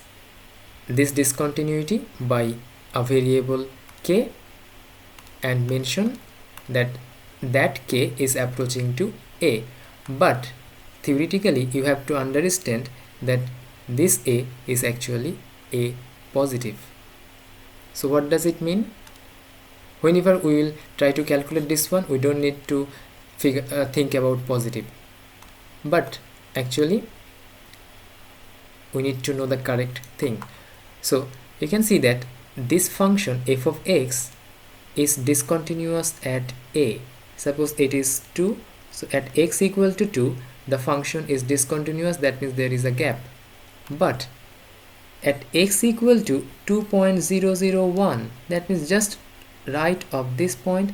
this discontinuity by a variable k and mention that k is approaching to a, but theoretically you have to understand that this a is actually a positive. So what does it mean? Whenever we will try to calculate this one, we don't need to think about positive, but actually we need to know the correct thing. So you can see that this function f of x is discontinuous at a. Suppose it is 2, so at x equal to 2 the function is discontinuous, that means there is a gap, but at x equal to 2.001, that means just right of this point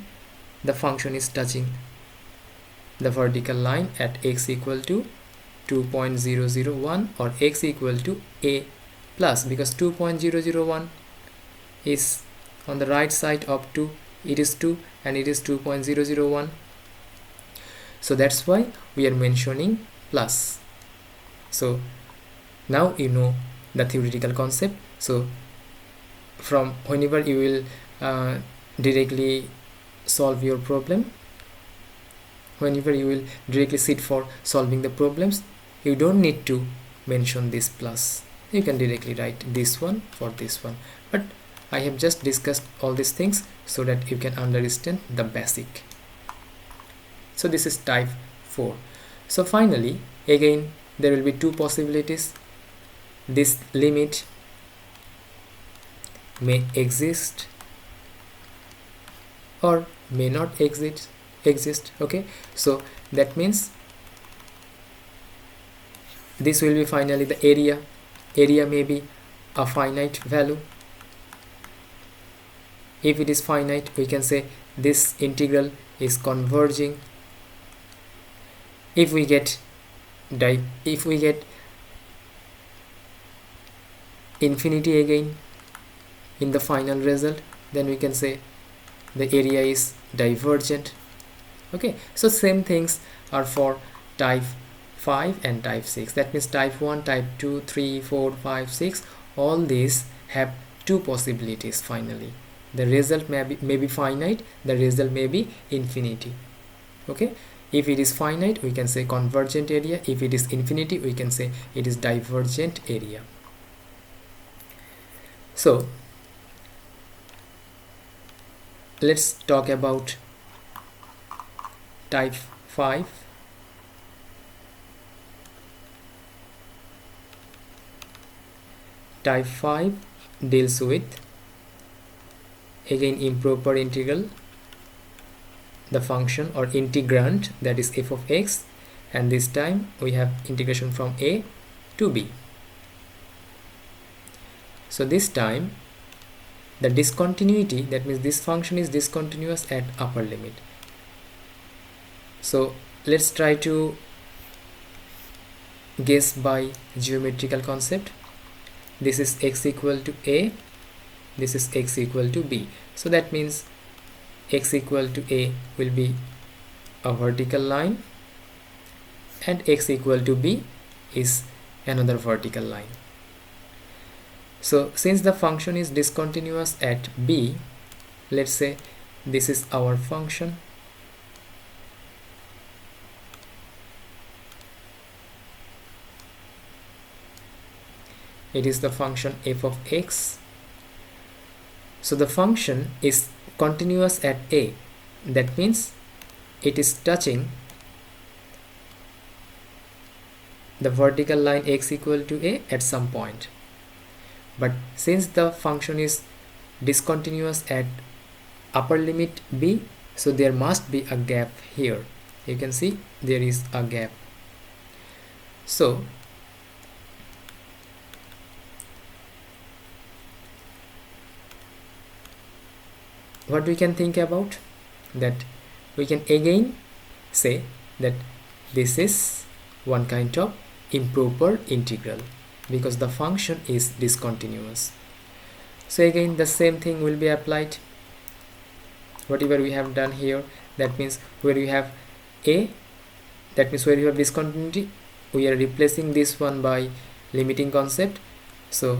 the function is touching the vertical line at x equal to 2.001 or x equal to a plus, because 2.001 is on the right side of 2, it is 2 and it is 2.001, so that's why we are mentioning plus. So now you know the theoretical concept. So from whenever you will directly solve your problem, whenever you will directly sit for solving the problems, you don't need to mention this plus, you can directly write this one for this one, but I have just discussed all these things so that you can understand the basic. So this is type 4. So finally, again there will be two possibilities. This limit may exist or may not exist, okay, so that means this will be finally the area may be a finite value. If it is finite, we can say this integral is converging. If we get infinity again in the final result, then we can say the area is divergent. Okay, so same things are for type 5 and type 6. That means type 1, type 2, 3, 4, 5, 6, all these have two possibilities. Finally, the result may be finite, the result may be infinity. Okay, if it is finite, we can say convergent area. If it is infinity, we can say it is divergent area. So let's talk about type 5. Type 5 deals with, again, improper integral, the function or integrand, that is f of x, and this time we have integration from a to b. So this time the discontinuity, that means this function is discontinuous at upper limit. So let's try to guess by geometrical concept. This is x equal to a, this is x equal to b. So that means x equal to a will be a vertical line and x equal to b is another vertical line. So since the function is discontinuous at b, let's say this is our function. It is the function f of x. So the function is continuous at a, that means it is touching the vertical line x equal to a at some point. But since the function is discontinuous at upper limit b, so there must be a gap here. You can see there is a gap. So what we can think about, that we can again say that this is one kind of improper integral because the function is discontinuous. So again the same thing will be applied. Whatever we have done here, that means where you have a, that means where you have discontinuity, we are replacing this one by limiting concept. So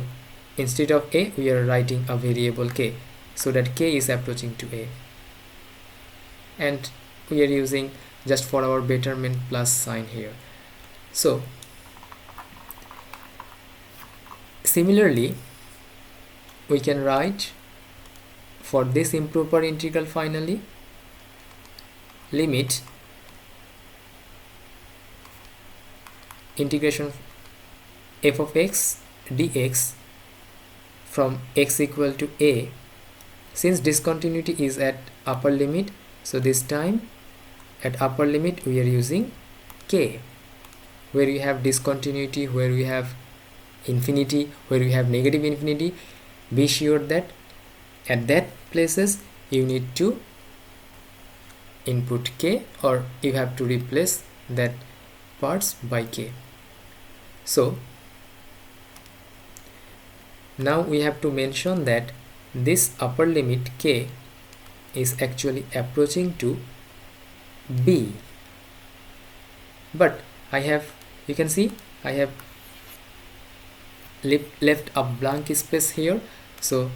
instead of a, we are writing a variable k, so that k is approaching to a, and we are using just for our betterment plus sign here. So similarly we can write for this improper integral finally, limit integration f of x dx from x equal to a. Since discontinuity is at upper limit, so this time at upper limit we are using k. Where you have discontinuity, where we have infinity, where we have negative infinity, be sure that at that places you need to input k, or you have to replace that parts by k. So now we have to mention that this upper limit k is actually approaching to b, but I have, you can see I have left a blank space here. So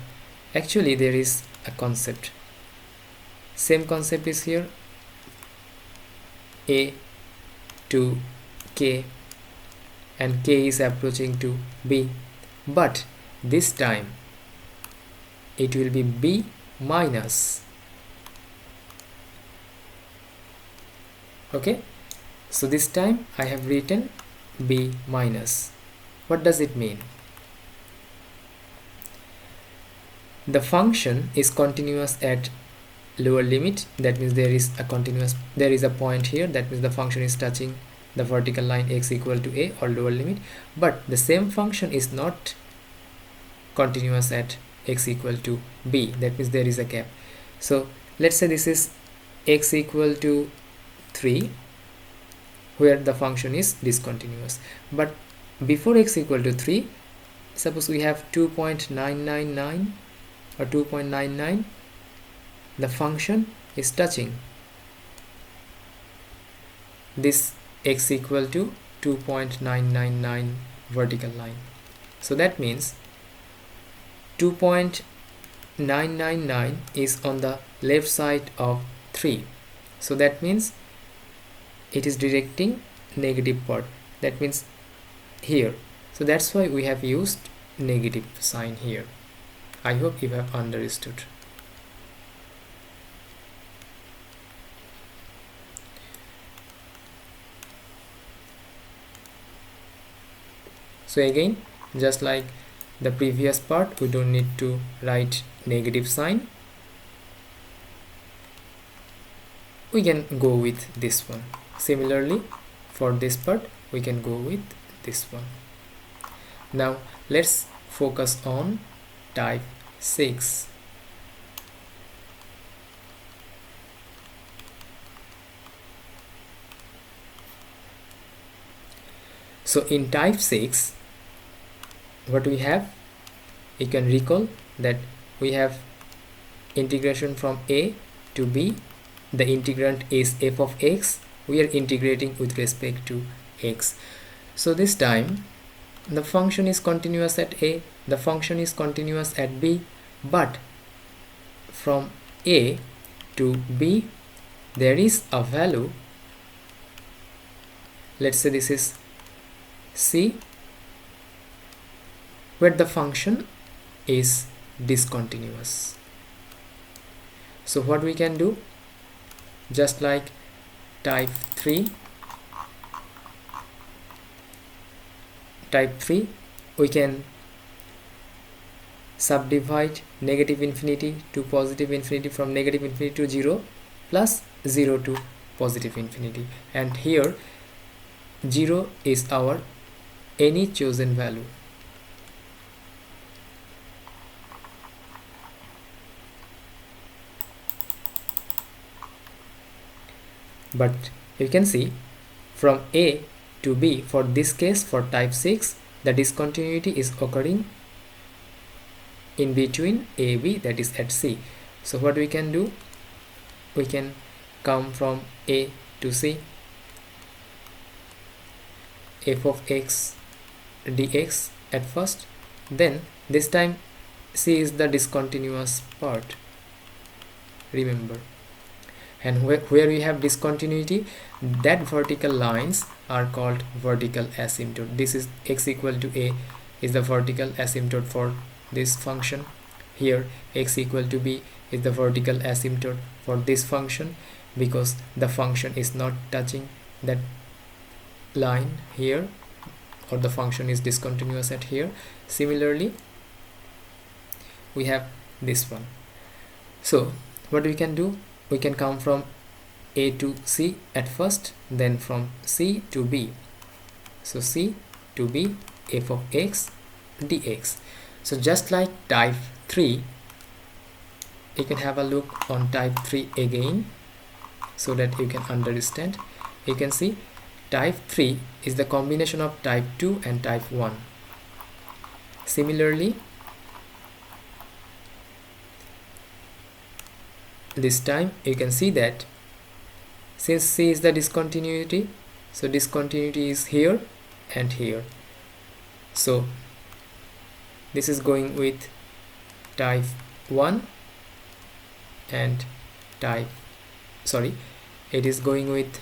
actually there is a concept, same concept is here, a to k, and k is approaching to b, but this time it will be b minus. Okay, so this time I have written b minus. What does it mean? The function is continuous at lower limit, that means there is a point here, that means the function is touching the vertical line x equal to a or lower limit, but the same function is not continuous at x equal to b, that means there is a gap. So let's say this is x equal to 3, where the function is discontinuous, but before x equal to 3, suppose we have 2.999 or 2.99, the function is touching this x equal to 2.999 vertical line. So that means 2.999 is on the left side of 3. So that means it is directing negative part. That means here. So that's why we have used negative sign here. I hope you have understood. So again, just like the previous part, we don't need to write negative sign. We can go with this one. Similarly, for this part, we can go with this one. Now let's focus on type 6. So in type 6, what we have, you can recall that we have integration from a to b. The integrand is f of x. We are integrating with respect to x. So this time the function is continuous at a, the function is continuous at b, but from a to b there is a value. Let's say this is c, where the function is discontinuous. So what we can do, just like type 3, we can subdivide negative infinity to positive infinity from negative infinity to 0 plus 0 to positive infinity, and here 0 is our any chosen value. But you can see from a to b, for this case, for type 6, the discontinuity is occurring in between a, b, that is at c. So what we can do, we can come from a to c, f of x dx at first, then this time c is the discontinuous part, remember, and where we have discontinuity, that vertical lines are called vertical asymptote. This is x equal to a is the vertical asymptote for this function. Here x equal to b is the vertical asymptote for this function, because the function is not touching that line here, or the function is discontinuous at here. Similarly, we have this one. So what we can do, we can come from a to c at first, then from c to b. So c to b, f of x dx. So just like type 3, you can have a look on type 3 again so that you can understand. You can see type 3 is the combination of type 2 and type 1. Similarly, this time you can see that since c is the discontinuity, so discontinuity is here and here. So this is going with type 1 and it is going with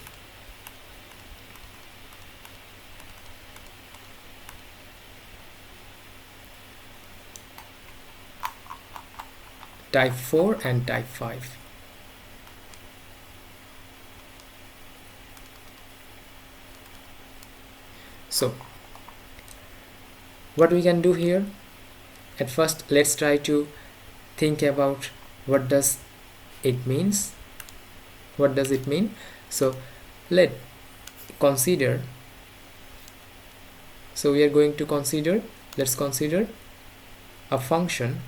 type 4 and type 5. So what we can do here, at first let's try to think about what does it means. What does it mean? So let's consider, so we are going to consider, let's consider a function.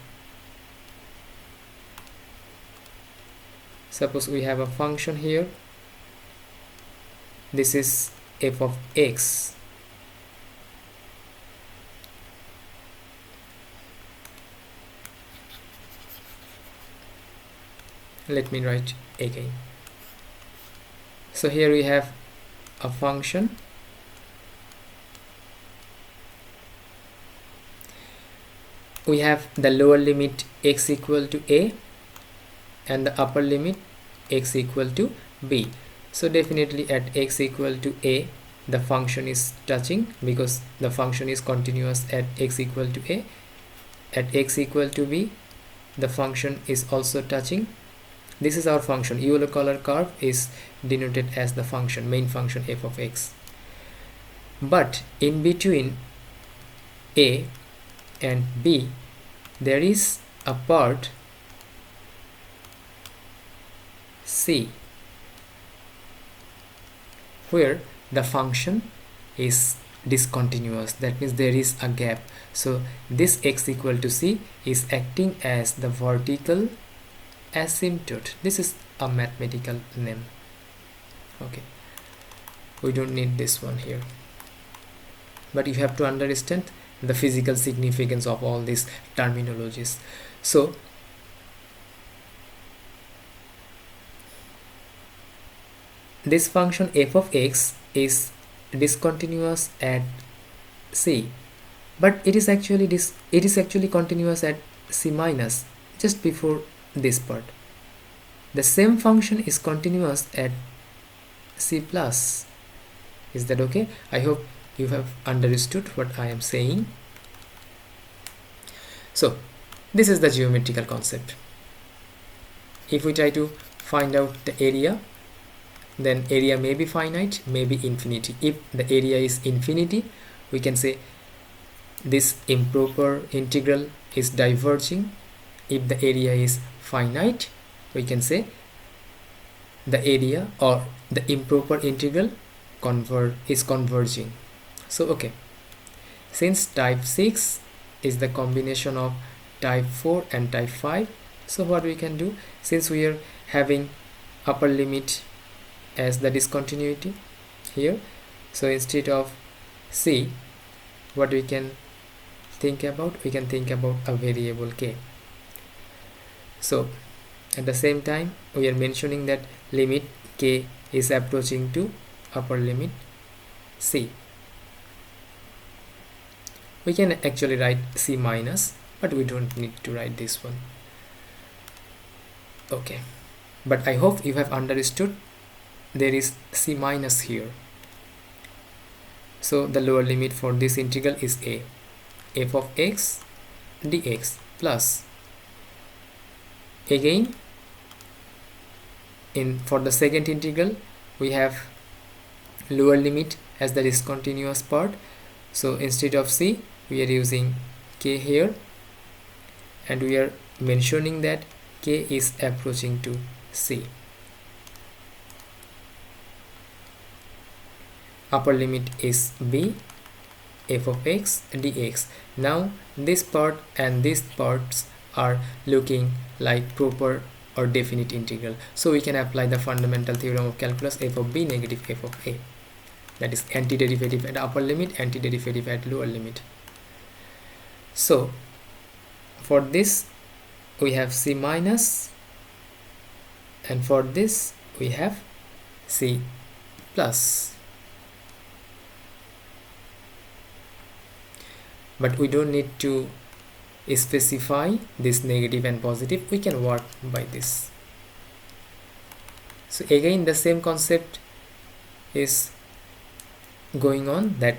Suppose we have a function here, this is f of x. Let me write again. So here we have a function. We have the lower limit x equal to a and the upper limit x equal to b. So definitely at x equal to a, the function is touching because the function is continuous at x equal to a. At x equal to b, the function is also touching. This is our function. Yellow color curve is denoted as the function, main function f of x. But in between a and b, there is a part c where the function is discontinuous. That means there is a gap. So this x equal to c is acting as the vertical asymptote. This is a mathematical name. Okay, we don't need this one here, but you have to understand the physical significance of all these terminologies. So this function f of x is discontinuous at c, but it is actually continuous at c minus, just before this part. The same function is continuous at c plus. Is that okay? I hope you have understood what I am saying. So this is the geometrical concept. If we try to find out the area, then area may be finite, may be infinity. If the area is infinity, we can say this improper integral is diverging. If the area is finite, we can say the area or the improper integral is converging. So okay, since type 6 is the combination of type 4 and type 5, so what we can do, since we are having upper limit as the discontinuity here, so instead of c, what we can think about, we can think about a variable k. So at the same time, we are mentioning that limit k is approaching to upper limit c. We can actually write c minus, but we don't need to write this one. Okay, but I hope you have understood there is c minus here. So the lower limit for this integral is a, f of x dx plus, again for the second integral we have lower limit as the discontinuous part. So instead of c, we are using k here, and we are mentioning that k is approaching to c. Upper limit is b, f of x dx. Now this part and these parts are looking like proper or definite integral, so we can apply the fundamental theorem of calculus, f of b negative f of a, that is antiderivative at upper limit, antiderivative at lower limit. So for this we have c minus, and for this we have c plus. But we don't need to specify this negative and positive, we can work by this. So again the same concept is going on, that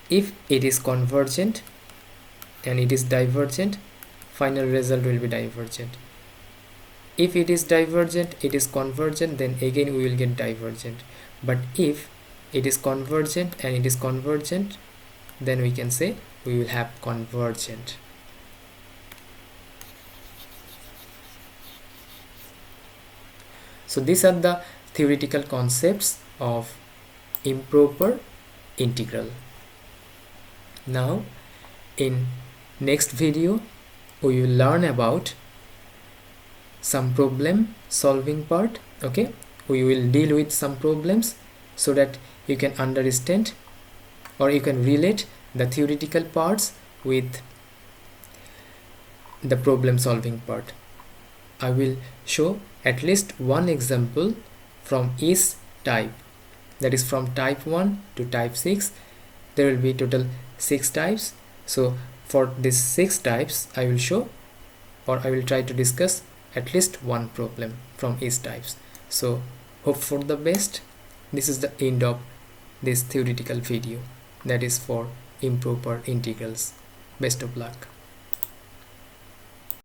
if it is convergent and it is divergent, final result will be divergent. If it is divergent, it is convergent, then again we will get divergent. But if it is convergent and it is convergent, then we can say we will have convergent. So these are the theoretical concepts of improper integral. Now in next video we will learn about some problem solving part. Okay, we will deal with some problems so that you can understand or you can relate the theoretical parts with the problem solving part. I will show at least one example from each type, that is from type 1 to type 6. There will be total 6 types. So for these 6 types I will show, or I will try to discuss at least one problem from each types. So hope for the best. This is the end of this theoretical video, that is for improper integrals. Best of luck.